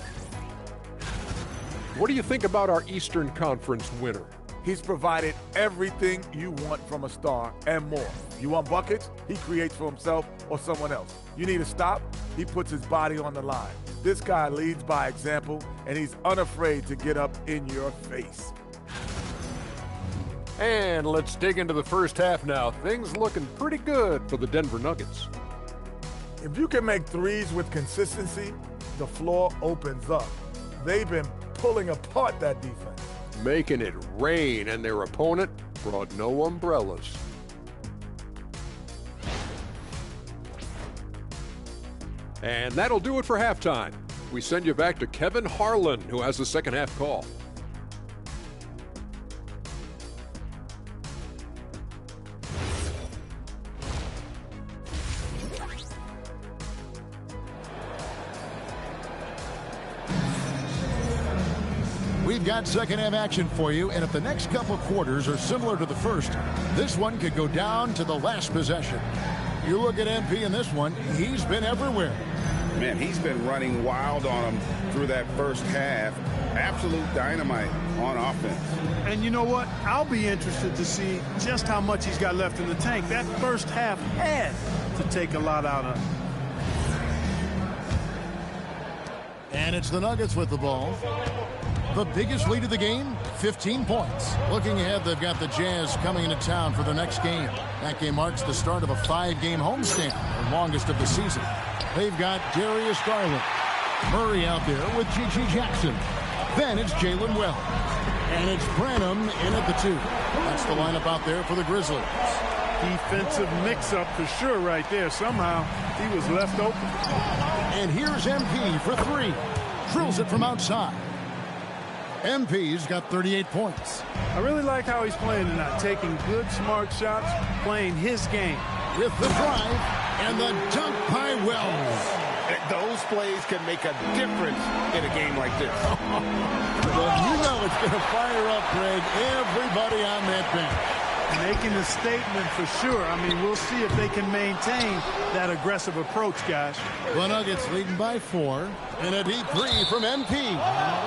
What do you think about our Eastern Conference winner? He's provided everything you want from a star and more. You want buckets? He creates for himself or someone else. You need a stop? He puts his body on the line. This guy leads by example, and he's unafraid to get up in your face. And let's dig into the first half now. Things looking pretty good for the Denver Nuggets. If you can make threes with consistency, the floor opens up. They've been pulling apart that defense. Making it rain, and their opponent brought no umbrellas. And that'll do it for halftime. We send you back to Kevin Harlan, who has the second half call. We've got second half action for you, and if the next couple quarters are similar to the first, this one could go down to the last possession. You look at MP in this one, he's been everywhere. Man, he's been running wild on him through that first half. Absolute dynamite on offense. And you know what? I'll be interested to see just how much he's got left in the tank. That first half had to take a lot out of him. And it's the Nuggets with the ball. The biggest lead of the game, 15 points. Looking ahead, they've got the Jazz coming into town for the next game. That game marks the start of a 5-game homestand, the longest of the season. They've got Darius Garland. Murray out there with G.G. Jackson. Then it's Jalen Wells. And it's Branham in at the 2. That's the lineup out there for the Grizzlies. Defensive mix-up for sure right there. Somehow he was left open. And here's MP for 3. Drills it from outside. MP's got 38 points. I really like how he's playing tonight. Taking good, smart shots, playing his game. With the drive and the dunk by Wells. Those plays can make a difference in a game like this. Well, you know it's going to fire up, Greg, everybody on that bench. Making a statement for sure. I mean, we'll see if they can maintain that aggressive approach, guys. The Nuggets leading by 4. And a deep 3 from MP.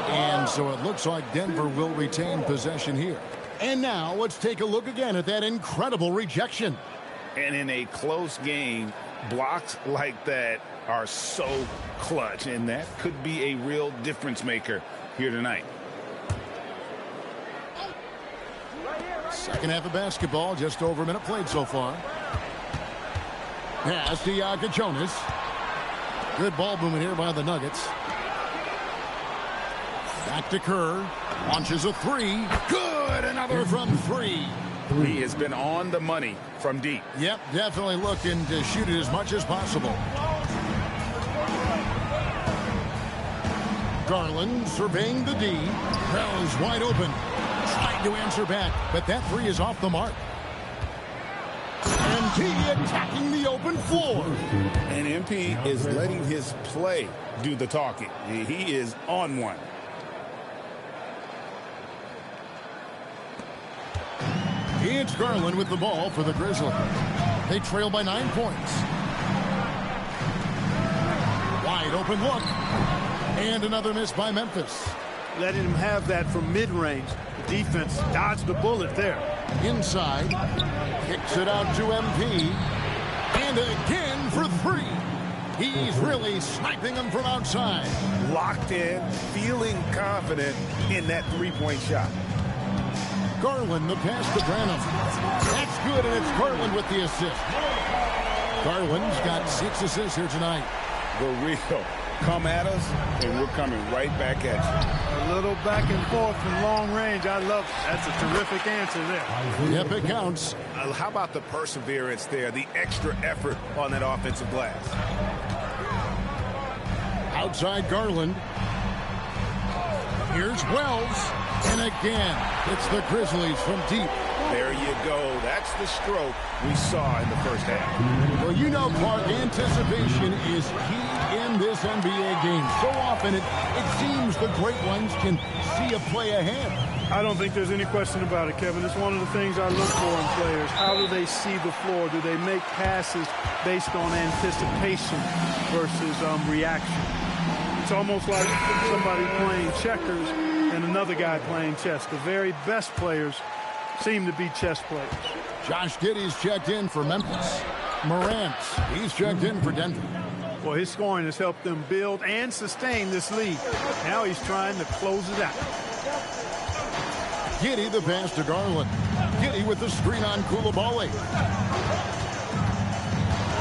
And so it looks like Denver will retain possession here. And now let's take a look again at that incredible rejection. And in a close game, blocks like that are so clutch. And that could be a real difference maker here tonight. Second half of basketball, just over a minute played so far. Pass to Jonas. Good ball movement here by the Nuggets. Back to Kerr. Launches a 3. Good! Another from 3. He has been on the money from deep. Yep, definitely looking to shoot it as much as possible. Garland surveying the D. Wells wide open. Trying to answer back, but that 3 is off the mark. MP attacking the open floor. And MP is letting his play do the talking. He is on one. It's Garland with the ball for the Grizzlies. They trail by 9 points. Wide open look. And another miss by Memphis. Letting him have that from mid-range. The defense dodged the bullet there. Inside. Kicks it out to MP. And again for 3. He's really sniping them from outside. Locked in, feeling confident in that three-point shot. Garland, the pass to Branham. That's good, and it's Garland with the assist. Garland's got 6 assists here tonight. The real. Come at us, and we're coming right back at you. A little back and forth from long range. I love it. That's a terrific answer there. Yep, it counts. How about the perseverance there, the extra effort on that offensive glass? Outside Garland. Here's Wells. And again, it's the Grizzlies from deep. There you go. That's the stroke we saw in the first half. Well, you know, Clark, anticipation is key in this NBA game. So often it seems the great ones can see a play ahead. I don't think there's any question about it, Kevin. It's one of the things I look for in players. How do they see the floor? Do they make passes based on anticipation versus reaction? It's almost like somebody playing checkers and another guy playing chess. The very best players seem to be chess players. Josh Giddey's checked in for Memphis. Morant, he's checked in for Denver. Well, his scoring has helped them build and sustain this lead. Now he's trying to close it out. Giddey, the pass to Garland. Giddey with the screen on Coulibaly.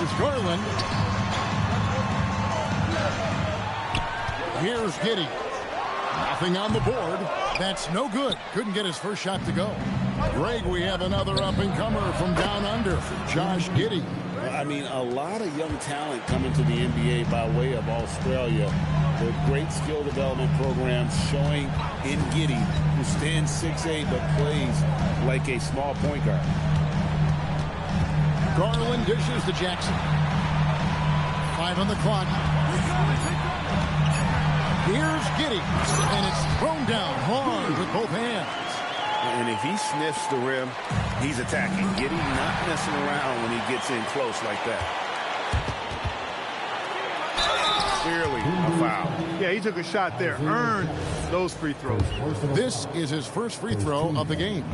It's Garland. Here's Giddey. Nothing on the board. That's no good. Couldn't get his first shot to go. Greg, we have another up-and-comer from down under, Josh Giddey. I mean, a lot of young talent coming to the NBA by way of Australia. With great skill development programs showing in Giddey, who stands 6'8", but plays like a small point guard. Garland dishes to Jackson. 5 on the clock. Here's Giddey, and it's thrown down hard with both hands. And if he sniffs the rim, he's attacking. Giddey not messing around when he gets in close like that. clearly a foul. Yeah, he took a shot there, earned those free throws. This is his first free throw of the game.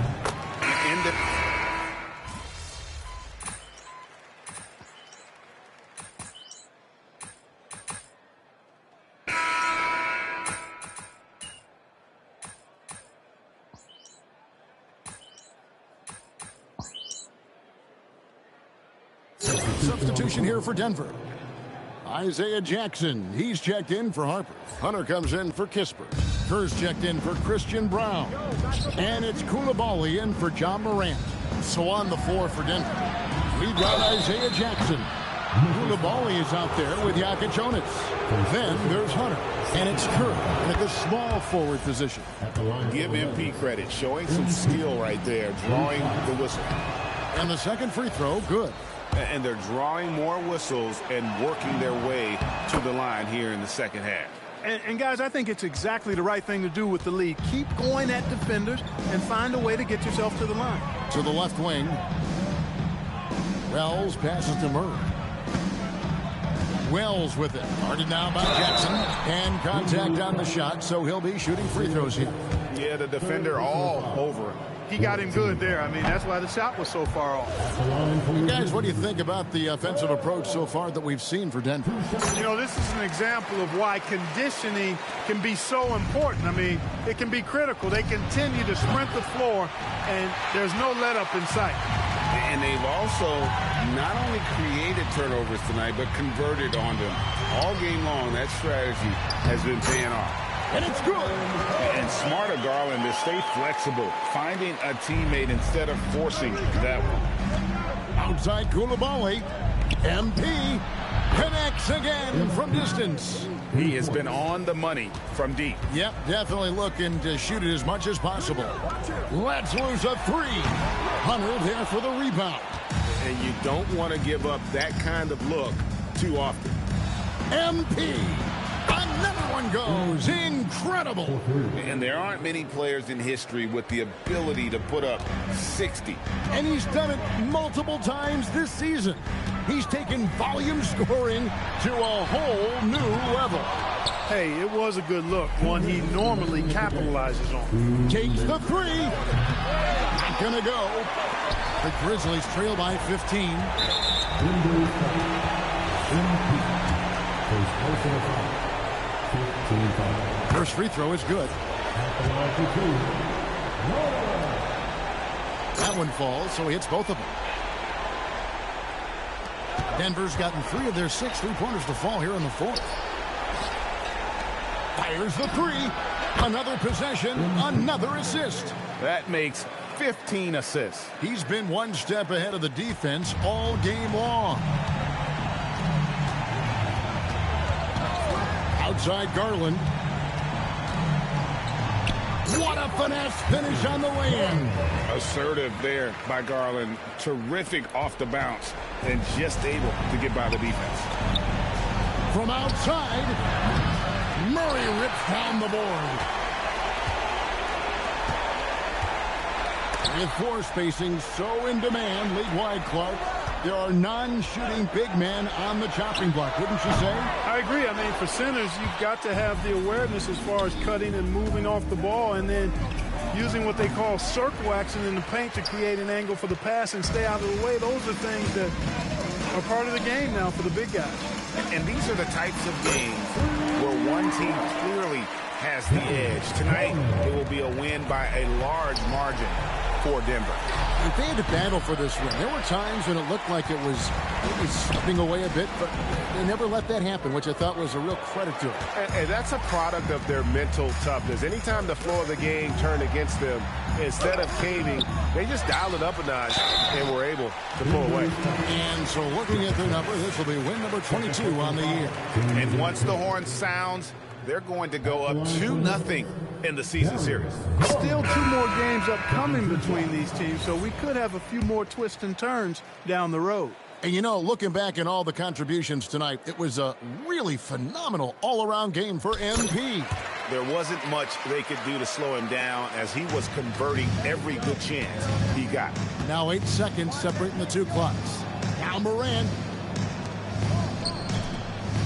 Substitution here for Denver. Isaiah Jackson, he's checked in for Harper. Hunter comes in for Kispert. Kerr's checked in for Christian Brown. And it's Koulibaly in for John Morant. So on the floor for Denver, we've got Isaiah Jackson. Koulibaly is out there with Mycareer. Then there's Hunter. And it's Kerr at the small forward position. Give MP credit, showing some skill right there, drawing the whistle. And the second free throw, good. And they're drawing more whistles and working their way to the line here in the second half. And guys, I think it's exactly the right thing to do with the lead. Keep going at defenders and find a way to get yourself to the line. To the left wing. Wells passes to Murray. Wells with it. Guarded now by Jackson. And contact on the shot, so he'll be shooting free throws here. Yeah, the defender all over him. He got him good there. I mean, that's why the shot was so far off. Guys, what do you think about the offensive approach so far that we've seen for Denver? You know, this is an example of why conditioning can be so important. I mean, it can be critical. They continue to sprint the floor, and there's no let-up in sight. And they've also not only created turnovers tonight, but converted on them. All game long, that strategy has been paying off. And it's good. And smart of Garland to stay flexible, finding a teammate instead of forcing that one. Outside Koulibaly. MP connects again from distance. He has been on the money from deep. Yep, definitely looking to shoot it as much as possible. Let's lose a three. Hunter there for the rebound. And you don't want to give up that kind of look too often. MP. Another one goes. Incredible. And there aren't many players in history with the ability to put up 60. And he's done it multiple times this season. He's taken volume scoring to a whole new level. Hey, it was a good look, one he normally capitalizes on. Takes the three. Not gonna go. The Grizzlies trail by 15. First free throw is good. That one falls, so he hits both of them. Denver's gotten 3 of their 6 three-pointers to fall here in the fourth. Fires the three. Another possession, another assist. That makes 15 assists. He's been one step ahead of the defense all game long. Outside Garland. What a finesse finish on the lay-in. Assertive there by Garland. Terrific off the bounce and just able to get by the defense. From outside, Murray rips down the board. With floor spacing so in demand, league-wide, Clark, there are non-shooting big men on the chopping block, wouldn't you say? I agree. I mean, for centers, you've got to have the awareness as far as cutting and moving off the ball and then using what they call circle action in the paint to create an angle for the pass and stay out of the way. Those are things that are part of the game now for the big guys. And these are the types of games where one team clearly has the edge. Tonight, it will be a win by a large margin for Denver. If they had to battle for this win, there were times when it looked like it was maybe slipping away a bit, but they never let that happen, which I thought was a real credit to them. And that's a product of their mental toughness. Anytime the floor of the game turned against them, instead of caving, they just dialed it up a notch and were able to pull away. And so looking at their number, this will be win number 22 on the year. And once the horn sounds, they're going to go up 2-0 in the season series. Still 2 more games upcoming between these teams, so we could have a few more twists and turns down the road. And you know, looking back at all the contributions tonight, it was a really phenomenal all-around game for MP. There wasn't much they could do to slow him down as he was converting every good chance he got. Now 8 seconds separating the two clocks. Now Morant.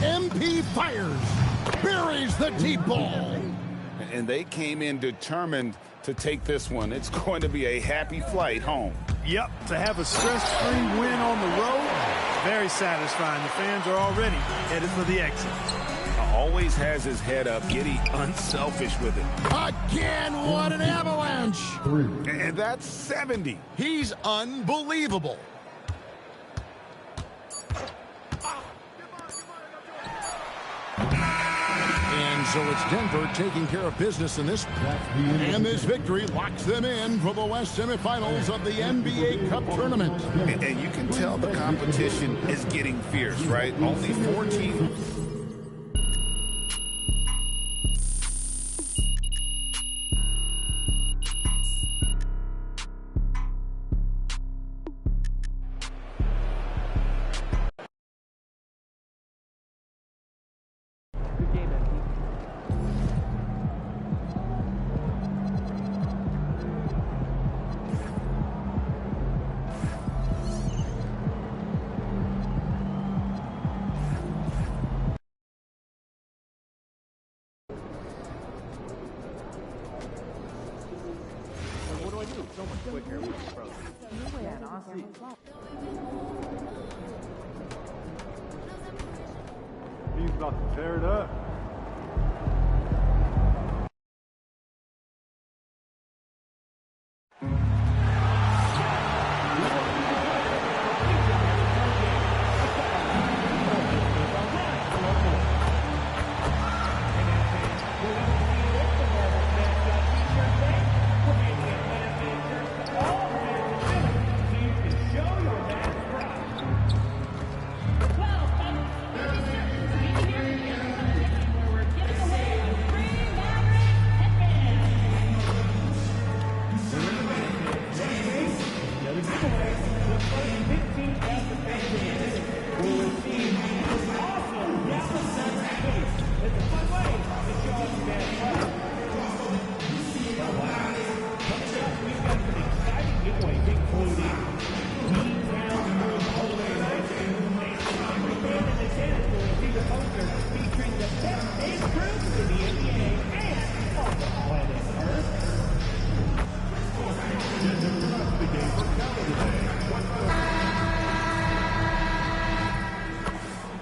MP fires. Buries the deep ball. And they came in determined to take this one. It's going to be a happy flight home. Yep, to have a stress-free win on the road, very satisfying. The fans are already headed for the exit. Always has his head up, Giddy unselfish with it. Again, what an avalanche. And that's 70. He's unbelievable. And so it's Denver taking care of business in this. And this victory locks them in for the West semifinals of the NBA Cup tournament. And you can tell the competition is getting fierce, right? Only 4 teams. So much quicker with the pros. He's about to tear it up.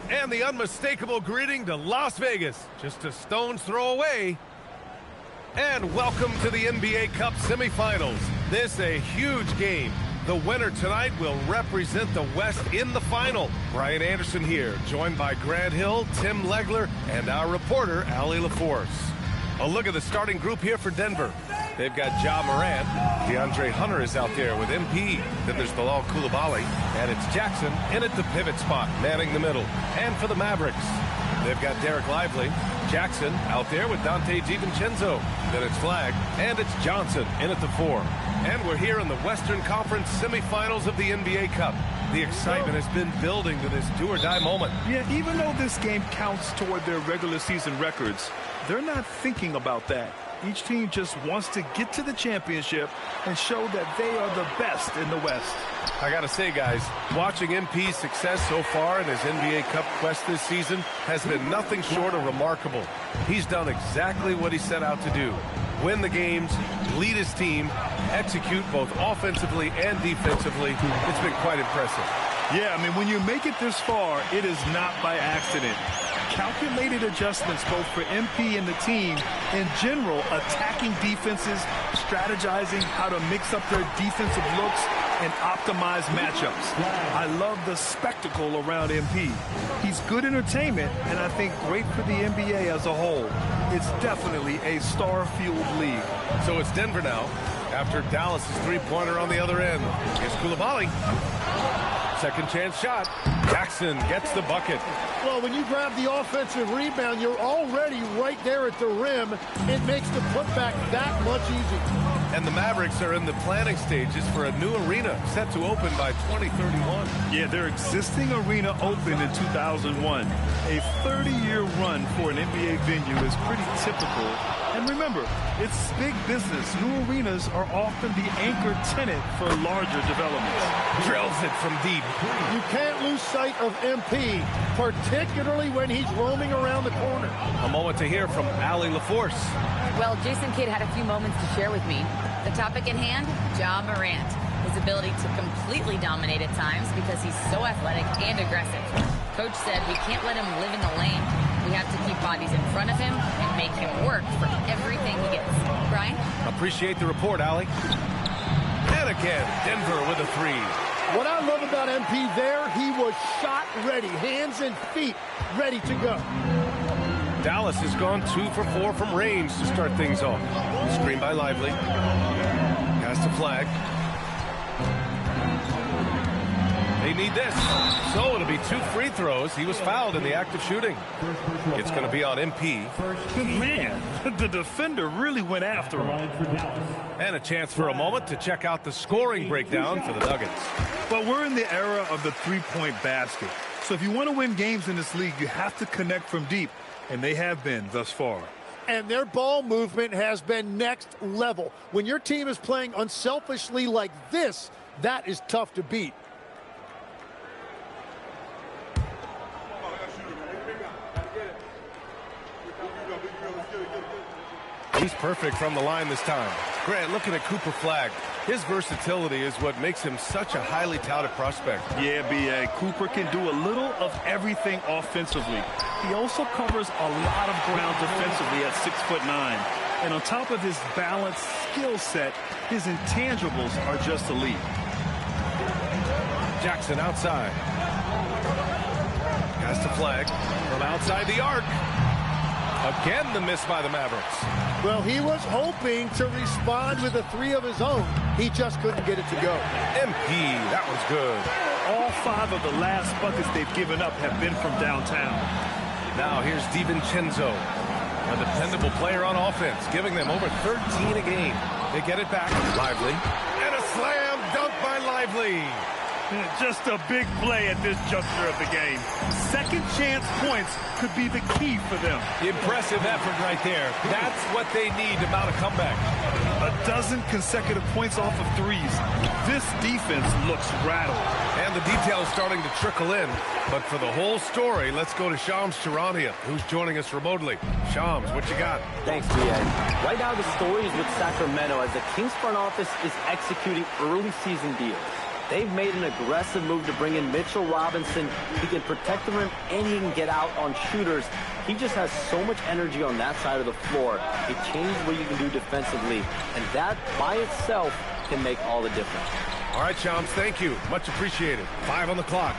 And the unmistakable greeting to Las Vegas, just a stone's throw away. And welcome to the NBA Cup semifinals. This a huge game. The winner tonight will represent the West in the final. Brian Anderson here, joined by Grant Hill, Tim Legler, and our reporter, Allie LaForce. A look at the starting group here for Denver. They've got Ja Morant. DeAndre Hunter is out there with MP. Then there's Bilal Coulibaly. And it's Jackson in at the pivot spot, manning the middle. And for the Mavericks, they've got Derek Lively. Jackson out there with Dante DiVincenzo. Then it's Flagg. And it's Johnson in at the 4. And we're here in the Western Conference semifinals of the NBA Cup. The excitement has been building to this do-or-die moment. Yeah, even though this game counts toward their regular season records, they're not thinking about that. Each team just wants to get to the championship and show that they are the best in the West. I got to say, guys, watching MP's success so far in his NBA Cup quest this season has been nothing short of remarkable. He's done exactly what he set out to do. Win the games, lead his team, execute both offensively and defensively. It's been quite impressive. Yeah, I mean, when you make it this far, it is not by accident. Calculated adjustments both for MP and the team, in general, attacking defenses, strategizing how to mix up their defensive looks and optimize matchups. I love the spectacle around MP. He's good entertainment, and I think great for the NBA as a whole. It's definitely a star-fueled league. So it's Denver now, after Dallas' three-pointer on the other end. Here's Coulibaly. Second chance shot. Jackson gets the bucket. Well, when you grab the offensive rebound, you're already right there at the rim. It makes the putback that much easier. And the Mavericks are in the planning stages for a new arena set to open by 2031. Yeah, their existing arena opened in 2001. A 30-year run for an NBA venue is pretty typical, and And remember, it's big business. New arenas are often the anchor tenant for larger developments. Drills it from deep. You can't lose sight of MP, particularly when he's roaming around the corner. A moment to hear from Allie LaForce. Well, Jason Kidd had a few moments to share with me. The topic at hand, Ja Morant. His ability to completely dominate at times because he's so athletic and aggressive. Coach said we can't let him live in the lane. We have to keep bodies in front of him and make him work for everything he gets. Brian? Appreciate the report, Allie. And again, Denver with a three. What I love about MP there, he was shot ready, hands and feet ready to go. Dallas has gone 2 for 4 from range to start things off. Screen by Lively. Pass to Flag. They need this. So it'll be 2 free throws. He was fouled in the act of shooting. It's going to be on MP. Man, the defender really went after him. And a chance for a moment to check out the scoring breakdown for the Nuggets. But we're in the era of the three-point basket. So if you want to win games in this league, you have to connect from deep. And they have been thus far. And their ball movement has been next level. When your team is playing unselfishly like this, that is tough to beat. He's perfect from the line this time. Grant, looking at Cooper Flag, his versatility is what makes him such a highly touted prospect. Yeah, B.A. Cooper can do a little of everything offensively. He also covers a lot of ground defensively at 6'9". And on top of his balanced skill set, his intangibles are just elite. Jackson outside. Pass to Flag from outside the arc. Again, the miss by the Mavericks. Well, he was hoping to respond with a three of his own. He just couldn't get it to go. MP, that was good. All 5 of the last buckets they've given up have been from downtown. Now here's DiVincenzo, a dependable player on offense, giving them over 13 a game. They get it back. Lively. And a slam dunk by Lively. Just a big play at this juncture of the game. Second chance points could be the key for them. Impressive effort right there. That's what they need to mount a comeback. 12 consecutive points off of threes. This defense looks rattled. And the details starting to trickle in. But for the whole story, let's go to Shams Charania, who's joining us remotely. Shams, what you got? Thanks, B.A. Right now, the story is with Sacramento as the Kings front office is executing early season deals. They've made an aggressive move to bring in Mitchell Robinson. He can protect the rim and he can get out on shooters. He just has so much energy on that side of the floor. It changes what you can do defensively, and that by itself can make all the difference. All right, Shams, thank you. Much appreciated. 5 on the clock.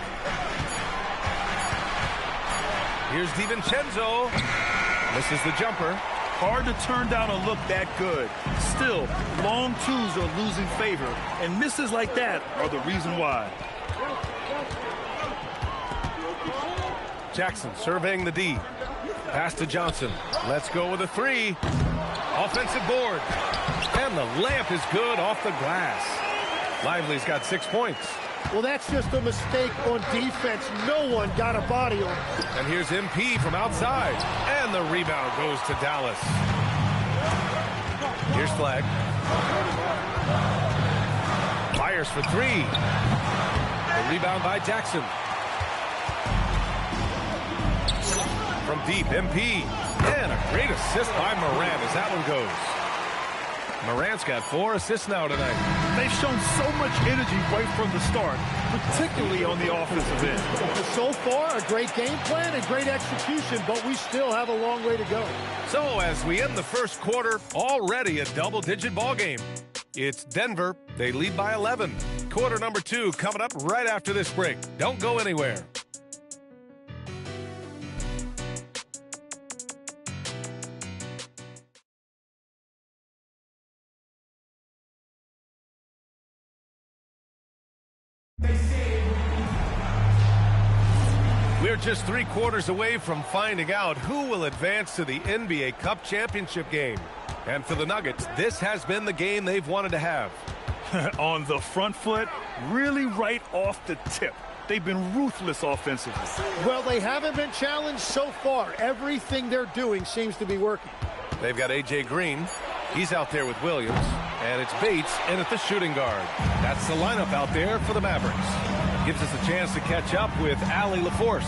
Here's DiVincenzo. Misses the jumper. Hard to turn down a look that good. Still, long twos are losing favor, and misses like that are the reason why. Jackson surveying the D. Pass to Johnson. Let's go with a 3. Offensive board. And the layup is good off the glass. Lively's got 6 points. Well, that's just a mistake on defense. No one got a body on it. And here's MP from outside. And the rebound goes to Dallas. Here's Flag. Fires for 3. The rebound by Jackson. From deep, MP. And a great assist by Morant as that one goes. Morant's got 4 assists now tonight. They've shown so much energy right from the start, particularly on the offensive end. So far, a great game plan and great execution, but we still have a long way to go. So as we end the first quarter, already a double-digit ball game. It's Denver. They lead by 11. Quarter number 2 coming up right after this break. Don't go anywhere. We're just 3 quarters away from finding out who will advance to the NBA Cup championship game. And for the Nuggets, this has been the game they've wanted to have. On the front foot, really right off the tip. They've been ruthless offensively. Well, they haven't been challenged so far. Everything they're doing seems to be working. They've got A.J. Green. He's out there with Williams. And it's Bates in at the shooting guard. That's the lineup out there for the Mavericks. Gives us a chance to catch up with Allie LaForce.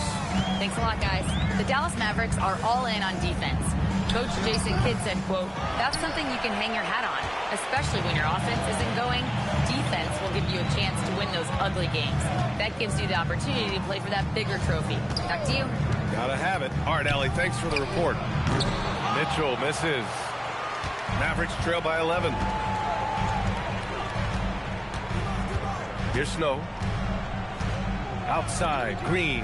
Thanks a lot, guys. The Dallas Mavericks are all in on defense. Coach Jason Kidd said, quote, "That's something you can hang your hat on, especially when your offense isn't going. Defense will give you a chance to win those ugly games. That gives you the opportunity to play for that bigger trophy." Back to you. Gotta have it. All right, Allie, thanks for the report. Mitchell misses. Mavericks trail by 11. Here's Snow. Outside, Green.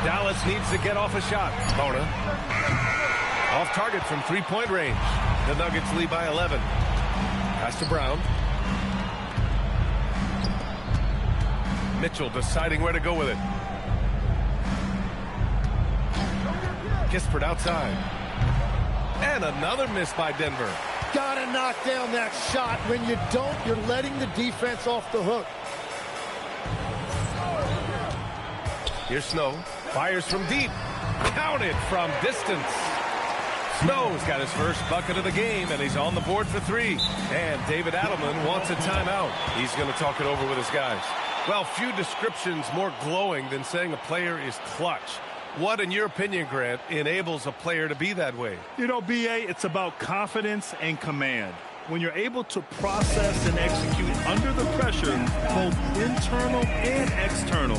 Dallas needs to get off a shot. Bona. Off target from three-point range. The Nuggets lead by 11. Pass to Brown. Mitchell deciding where to go with it. Kispert outside. And another miss by Denver. Gotta knock down that shot. When you don't, you're letting the defense off the hook. Here's Snow. Fires from deep. Counted from distance. Snow's got his first bucket of the game, and he's on the board for three. And David Adelman wants a timeout. He's going to talk it over with his guys. Well, few descriptions more glowing than saying a player is clutch. What, in your opinion, Grant, enables a player to be that way? You know, B.A., it's about confidence and command. When you're able to process and execute under the pressure, both internal and external,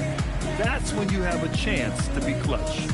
that's when you have a chance to be clutch.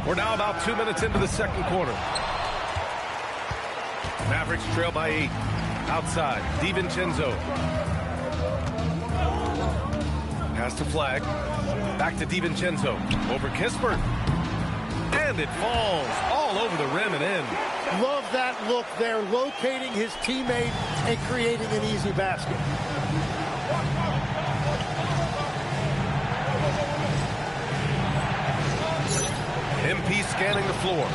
We're now about 2 minutes into the second quarter. Mavericks trail by 8. Outside, DiVincenzo. Pass to Flag. Back to DiVincenzo. Over Kispert. And it falls all over the rim and in. Love that look there, locating his teammate and creating an easy basket. MP scanning the floor.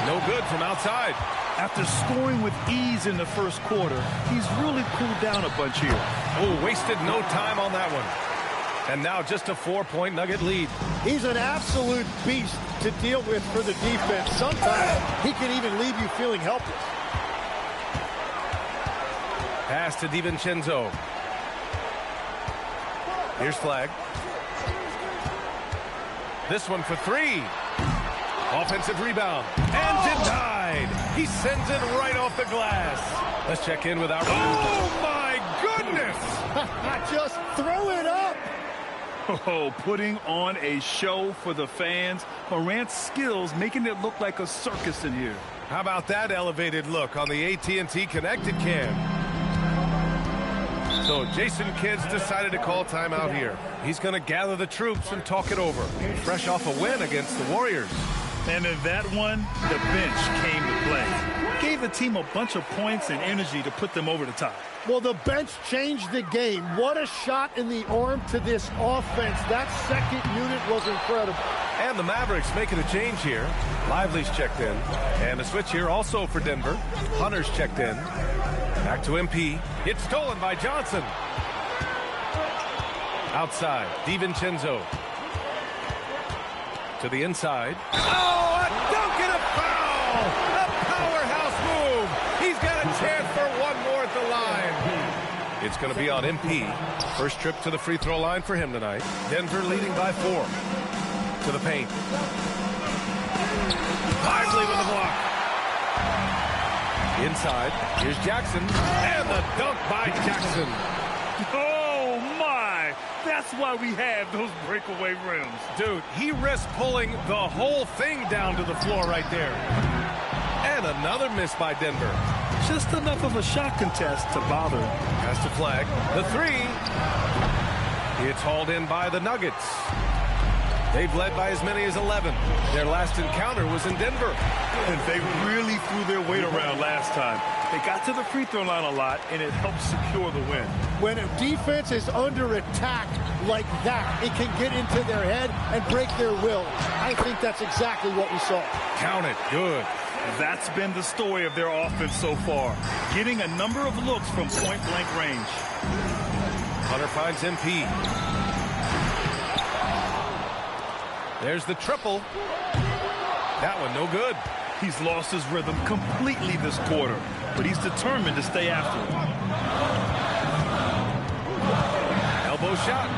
No good from outside. After scoring with ease in the first quarter, he's really cooled down a bunch here. Oh, wasted no time on that one. And now just a 4-point Nugget lead. He's an absolute beast to deal with for the defense. Sometimes he can even leave you feeling helpless. Pass to DiVincenzo. Here's Flag. This one for three. Offensive rebound. And denied. He sends it right off the glass. Let's check in with our... Oh, my goodness! Just throw it up. Oh, putting on a show for the fans. Morant's skills making it look like a circus in here. How about that elevated look on the AT&T connected cam? So Jason Kidd's decided to call timeout here. He's going to gather the troops and talk it over. Fresh off a win against the Warriors. And in that one, the bench came to play. Gave the team a bunch of points and energy to put them over the top. Well, the bench changed the game. What a shot in the arm to this offense. That second unit was incredible. And the Mavericks making a change here. Lively's checked in. And a switch here also for Denver. Hunter's checked in. Back to MP. It's stolen by Johnson. Outside, DiVincenzo. To the inside. Oh, a dunk and a foul! A powerhouse move! He's got a chance for one more at the line. It's going to be on MP. First trip to the free throw line for him tonight. Denver leading by 4. To the paint. Lively with the block. Inside, here's Jackson. And the dunk by Jackson. Oh, my. That's why we have those breakaway rims. Dude, he risked pulling the whole thing down to the floor right there. And another miss by Denver. Just enough of a shot contest to bother. Has to flag. The 3. It's hauled in by the Nuggets. They've led by as many as 11. Their last encounter was in Denver. And they really threw their weight around last time. They got to the free throw line a lot, and it helped secure the win. When a defense is under attack like that, it can get into their head and break their will. I think that's exactly what we saw. Count it. Good. That's been the story of their offense so far. Getting a number of looks from point-blank range. Hunter finds MP. There's the triple. That one no good. He's lost his rhythm completely this quarter, but he's determined to stay after it. Elbow shot.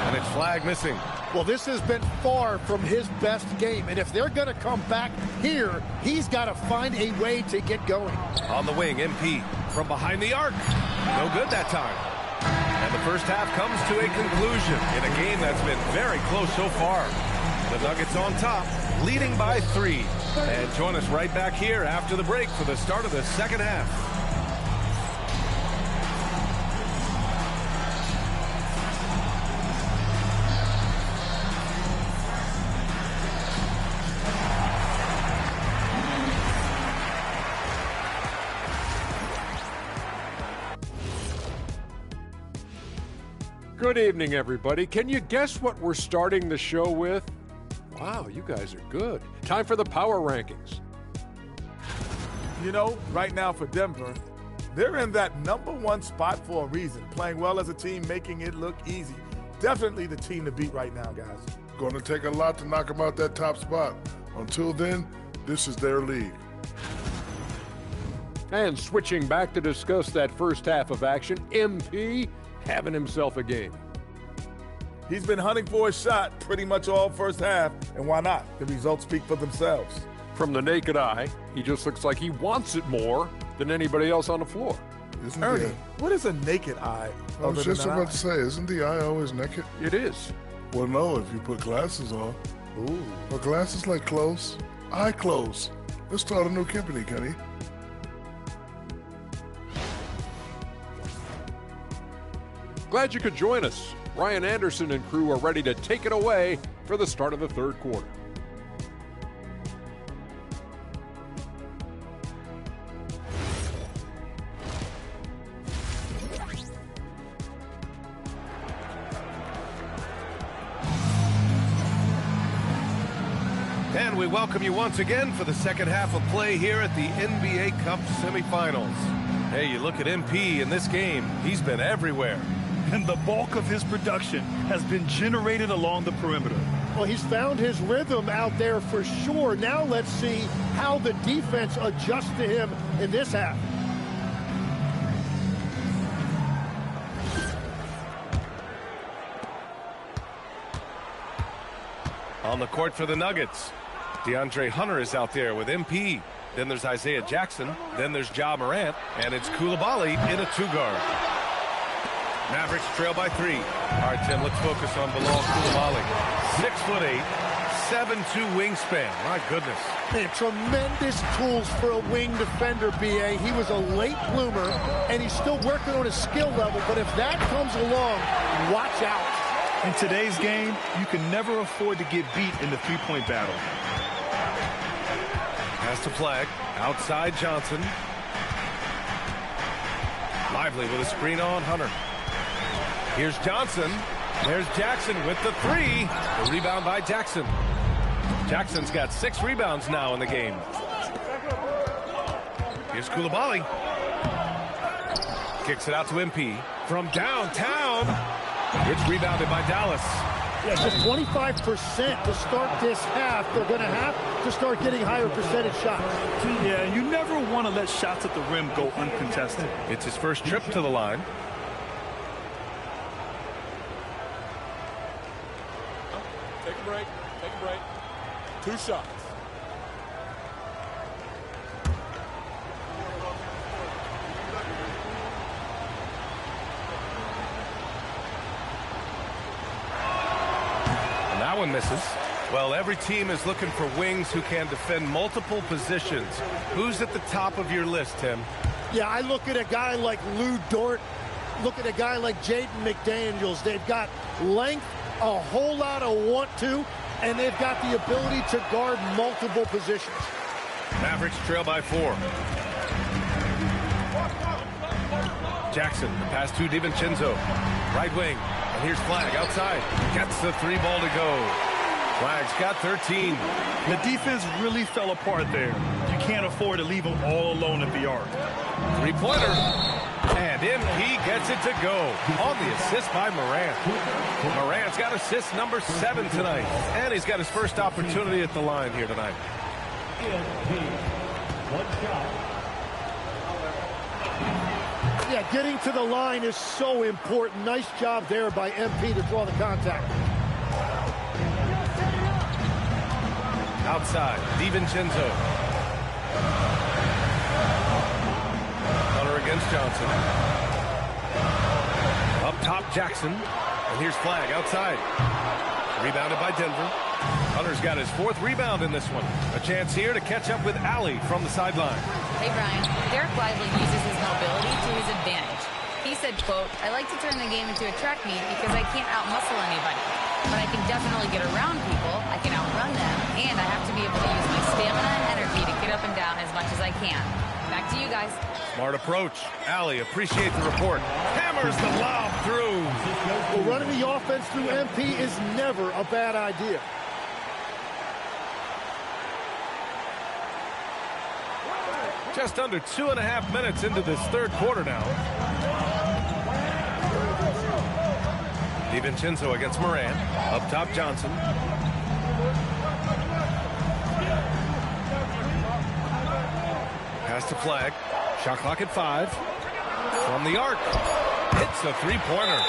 And it's flag missing. Well, this has been far from his best game, and if they're going to come back here, he's got to find a way to get going. On the wing, MP from behind the arc. No good that time. And the first half comes to a conclusion in a game that's been very close so far. The Nuggets on top, leading by 3. And join us right back here after the break for the start of the second half. Good evening, everybody. Can you guess what we're starting the show with? Wow, you guys are good. Time for the power rankings. You know, right now for Denver, they're in that #1 spot for a reason. Playing well as a team, making it look easy. Definitely the team to beat right now, guys. Going to take a lot to knock them out that top spot. Until then, this is their league. And switching back to discuss that first half of action, MP having himself a game. He's been hunting for a shot pretty much all first half, and why not? The results speak for themselves. From the naked eye, he just looks like he wants it more than anybody else on the floor. Ernie, what is a naked eye? I was just about to say, isn't the eye always naked? It is. Well, no, if you put glasses on. Ooh. Well, glasses like clothes. Eye clothes. Let's start a new company, Kenny. Glad you could join us. Ryan Anderson and crew are ready to take it away for the start of the third quarter. And we welcome you once again for the second half of play here at the NBA Cup semifinals. Hey, you look at MP in this game, he's been everywhere. And the bulk of his production has been generated along the perimeter. Well, he's found his rhythm out there for sure. Now let's see how the defense adjusts to him in this half. On the court for the Nuggets, DeAndre Hunter is out there with MP. Then there's Isaiah Jackson. Then there's Ja Morant. And it's Coulibaly in a 2-guard. Mavericks trail by 3. All right, Tim, let's focus on Bilal Coulibaly. 6'8", 7'2" wingspan. My goodness. Man, tremendous tools for a wing defender, B.A. He was a late bloomer, and he's still working on his skill level. But if that comes along, watch out. In today's game, you can never afford to get beat in the three-point battle. Has to flag. Outside Johnson. Lively with a screen on Hunter. Here's Johnson. There's Jackson with the 3. The rebound by Jackson. Jackson's got 6 rebounds now in the game. Here's Coulibaly. Kicks it out to MP. From downtown. It's rebounded by Dallas. Yeah, just 25% to start this half. They're going to have to start getting higher percentage shots. Yeah, you never want to let shots at the rim go uncontested. It's his first trip to the line. Take a break. Take a break. 2 shots. And that one misses. Well, every team is looking for wings who can defend multiple positions. Who's at the top of your list, Tim? Yeah, I look at a guy like Lou Dort. Look at a guy like Jaden McDaniels. They've got length, a whole lot of want-to, and they've got the ability to guard multiple positions. Mavericks trail by 4. Jackson, the pass to DiVincenzo. Right wing, and here's Flag outside. Gets the 3 ball to go. Flag's got 13. The defense really fell apart there. You can't afford to leave them all alone at the arc. 3-pointer. And MP gets it to go on the assist by Morant. Morant's got assist number 7 tonight. And he's got his first opportunity at the line here tonight. Yeah, getting to the line is so important. Nice job there by MP to draw the contact. Outside, DiVincenzo. Hunter against Johnson. Up top, Jackson. And here's Flag outside. Rebounded by Denver. Hunter's got his 4th rebound in this one. A chance here to catch up with Allie from the sideline. Hey, Brian. Derek Lively uses his mobility to his advantage. He said, quote, "I like to turn the game into a track meet because I can't out-muscle anybody. But I can definitely get around people, I can outrun them, and I have to be able to use my stamina and energy to get up and down as much as I can." Back to you guys. Smart approach. Allie, appreciate the report. Hammers the lob through. Well, running the offense through MP is never a bad idea. Just under 2.5 minutes into this 3rd quarter now. DiVincenzo against Morant. Up top, Johnson. Pass to Flag. Shot clock at 5. From the arc. Hits a 3-pointer.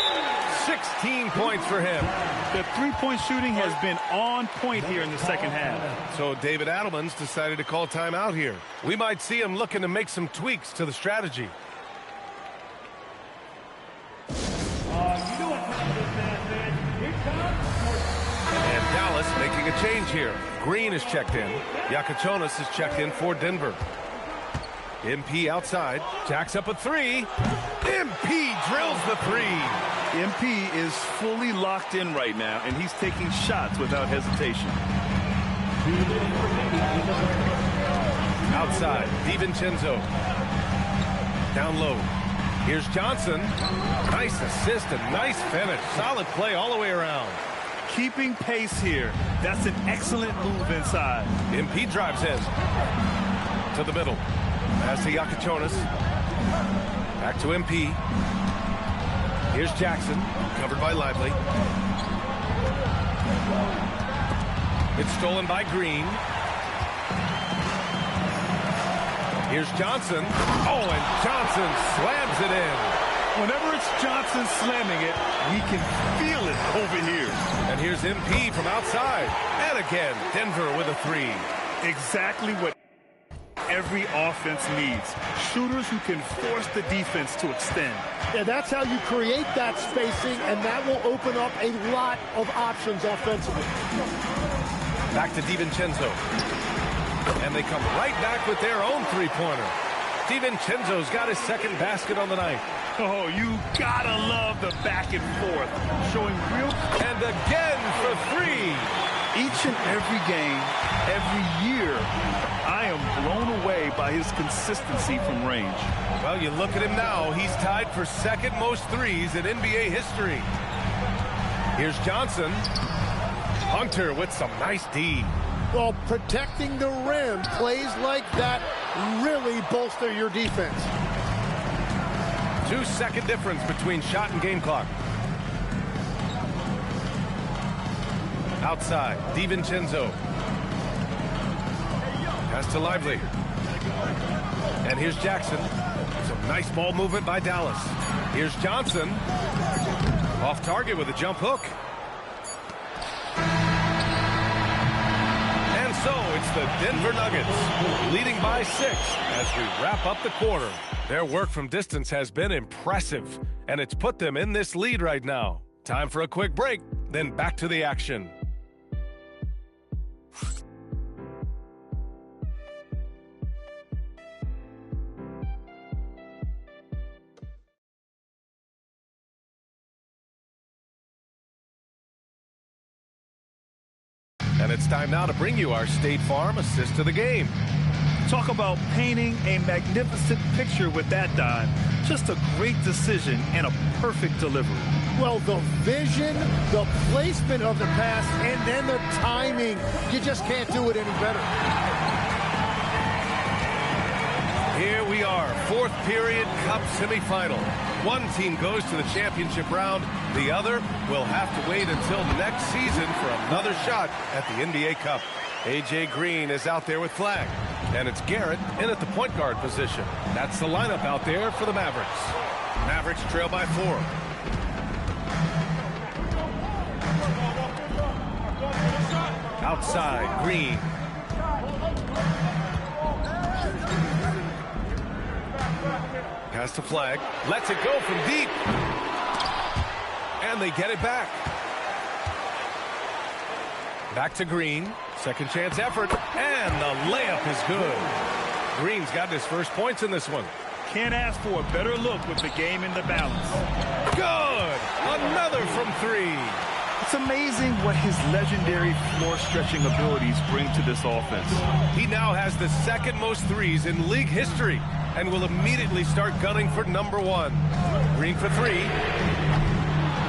16 points for him. The 3-point shooting has been on point here in the second half. So David Adelman's decided to call timeout here. We might see him looking to make some tweaks to the strategy. And Dallas making a change here. Green is checked in. Yakachonis is checked in for Denver. MP outside. Jacks up a 3. MP drills the 3. MP is fully locked in right now, and he's taking shots without hesitation. Outside, DiVincenzo. Down low. Here's Johnson. Nice assist and nice finish. Solid play all the way around. Keeping pace here. That's an excellent move inside. MP drives in. To the middle. Pass to Yakachonis. Back to MP. Here's Jackson. Covered by Lively. It's stolen by Green. Here's Johnson. Oh, and Johnson slams it in. Whenever it's Johnson slamming it, we can feel it over here. And here's MP from outside. And again, Denver with a 3. Exactly what every offense needs. Shooters who can force the defense to extend. Yeah, that's how you create that spacing, and that will open up a lot of options offensively. Back to DiVincenzo. And they come right back with their own 3-pointer. DiVincenzo's got his 2nd basket on the night. Oh, you gotta love the back and forth. Showing real... And again for 3. Each and every game, every year, I am blown away by his consistency from range. Well, you look at him now. He's tied for 2nd most threes in NBA history. Here's Johnson. Hunter with some nice D. Well, protecting the rim, plays like that really bolster your defense. 2-second difference between shot and game clock. Outside, DiVincenzo. Pass to Lively. And here's Jackson. Some nice ball movement by Dallas. Here's Johnson. Off target with a jump hook. And so it's the Denver Nuggets leading by 6 as we wrap up the quarter. Their work from distance has been impressive, and it's put them in this lead right now. Time for a quick break, then back to the action. And it's time now to bring you our State Farm assist to the game. Talk about painting a magnificent picture with that dime. Just a great decision and a perfect delivery. Well, the vision, the placement of the pass, and then the timing. You just can't do it any better. Here we are, 4th period Cup semifinal. One team goes to the championship round. The other will have to wait until next season for another shot at the NBA Cup. A.J. Green is out there with Flag. And it's Garrett in at the point guard position. That's the lineup out there for the Mavericks. Mavericks trail by 4. Outside, Green. Pass to Flag. Lets it go from deep. And they get it back. Back to Green. Second chance effort. And the layup is good. Green's got his first points in this one. Can't ask for a better look with the game in the balance. Good. Another from 3. It's amazing what his legendary floor-stretching abilities bring to this offense. He now has the second most threes in league history and will immediately start gunning for number 1. Green for 3.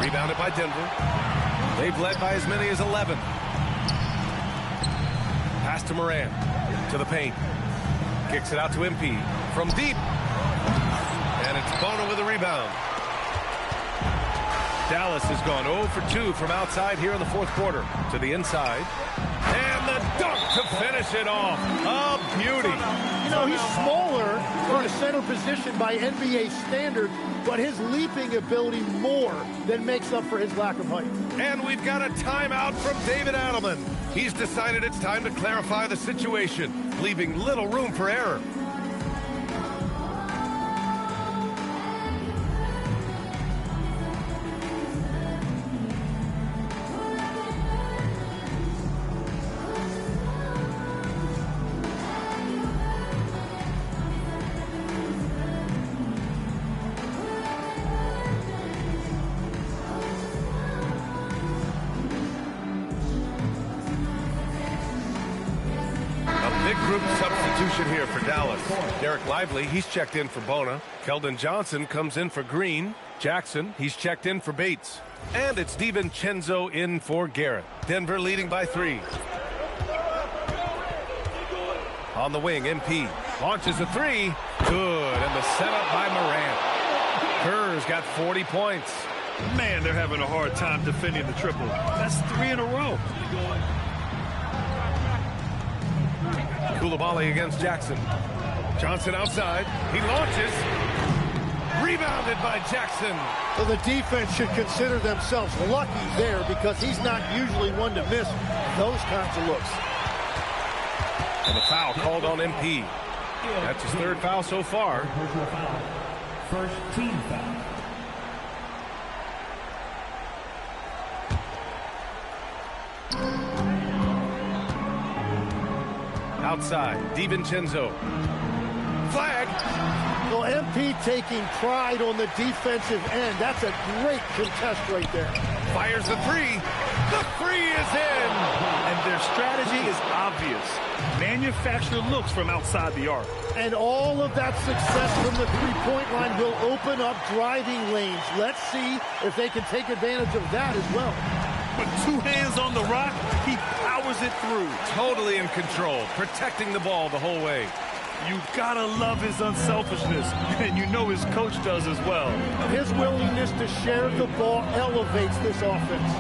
Rebounded by Denver. They've led by as many as 11. Pass to Moran. To the paint. Kicks it out to MP. From deep. And it's Bono with a rebound. Dallas has gone 0 for 2 from outside here in the 4th quarter. To the inside. And the dunk to finish it off. A beauty. You know, he's smaller in the center position by NBA standards, but his leaping ability more than makes up for his lack of height. And we've got a timeout from David Adelman. He's decided it's time to clarify the situation, leaving little room for error. Group substitution here for Dallas. Derek Lively, he's checked in for Bona. Keldon Johnson comes in for Green. Jackson, he's checked in for Bates. And it's DiVincenzo in for Garrett. Denver leading by 3. On the wing, MP launches a 3. Good, and the setup by Morant. Kerr's got 40 points. Man, they're having a hard time defending the triple. That's 3 in a row. Coulibaly against Jackson. Johnson outside. He launches. Rebounded by Jackson. So the defense should consider themselves lucky there because he's not usually one to miss those kinds of looks. And the foul called on MP. That's his 3rd foul so far. First team foul. Outside, DiVincenzo. Flag. Well, MP taking pride on the defensive end. That's a great contest right there. Fires the 3. The 3 is in. And their strategy is obvious. Manufacture looks from outside the arc. And all of that success from the three-point line will open up driving lanes. Let's see if they can take advantage of that as well. With 2 hands on the rock, he powers it through. Totally in control, protecting the ball the whole way. You gotta love his unselfishness, and you know his coach does as well. His willingness to share the ball elevates this offense.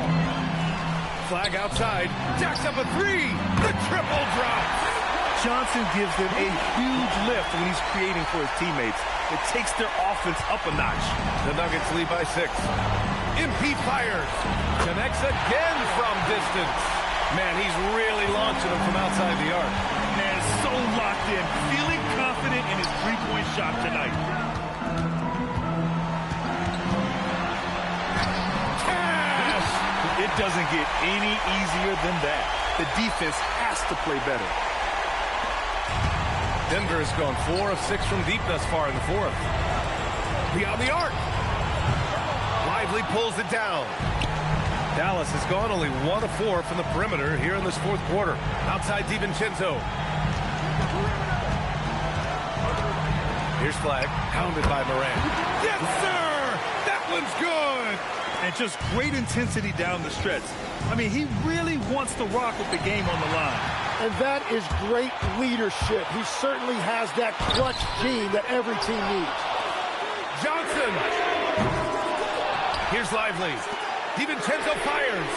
Flag outside. Jacks up a three. The triple drop. Johnson gives them a huge lift when he's creating for his teammates. It takes their offense up a notch. The Nuggets lead by 6. MP fires. Connects again from distance. Man, he's really launching them from outside the arc. Man, so locked in. Feeling confident in his three-point shot tonight. Cash! It doesn't get any easier than that. The defense has to play better. Denver has gone 4 of 6 from deep thus far in the fourth. Beyond the arc. Lively pulls it down. Dallas has gone only 1 of 4 from the perimeter here in this fourth quarter. Outside DiVincenzo. Here's Flag, pounded by Morant. Yes, sir! That one's good! And just great intensity down the stretch. I mean, he really wants to rock with the game on the line. And that is great leadership. He certainly has that clutch gene that every team needs. Johnson! Here's Lively. DiVincenzo fires.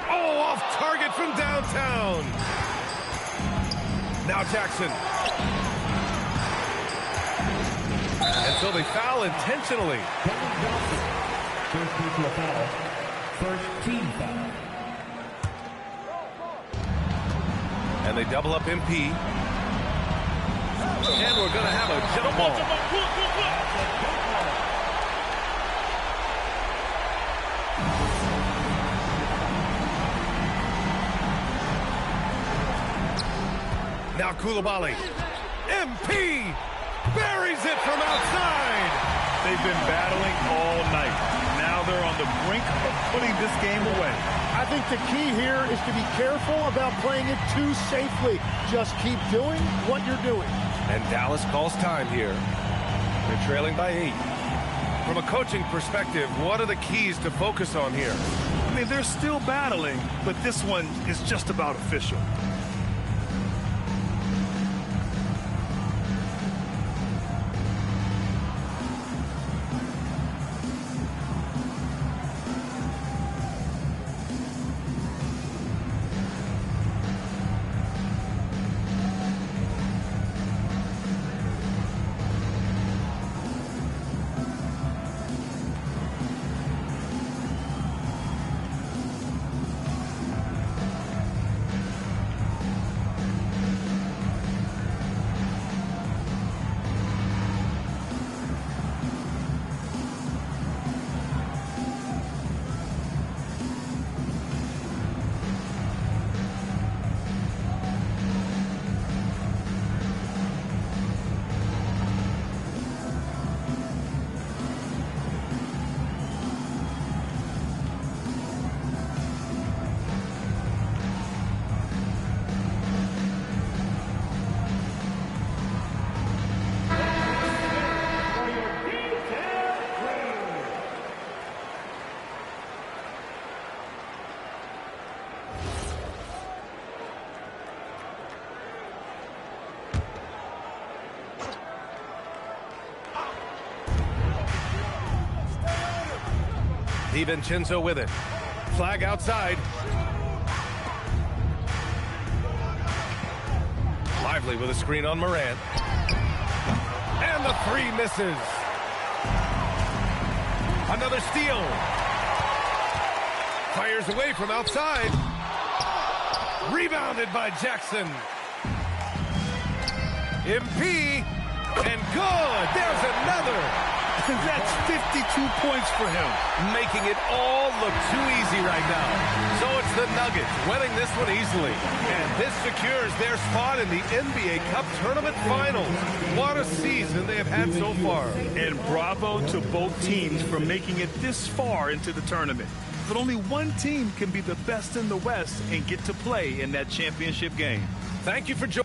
Oh, off target from downtown. Now Jackson. And so they foul intentionally. First personal foul. First team foul. And they double up MP. And we're going to have a jump ball. Now Coulibaly. MP buries it from outside. They've been battling all night. Now they're on the brink of putting this game away. I think the key here is to be careful about playing it too safely. Just keep doing what you're doing. And Dallas calls time here. They're trailing by 8. From a coaching perspective, what are the keys to focus on here? I mean, they're still battling, but this one is just about official. DiVincenzo with it. Flag outside. Lively with a screen on Morant. And the three misses. Another steal. Fires away from outside. Rebounded by Jackson. MP. And good. There's another. That's 52 points for him. Making it all look too easy right now. So it's the Nuggets winning this one easily. And this secures their spot in the NBA Cup Tournament Finals. What a season they have had so far. And bravo to both teams for making it this far into the tournament. But only one team can be the best in the West and get to play in that championship game. Thank you for joining.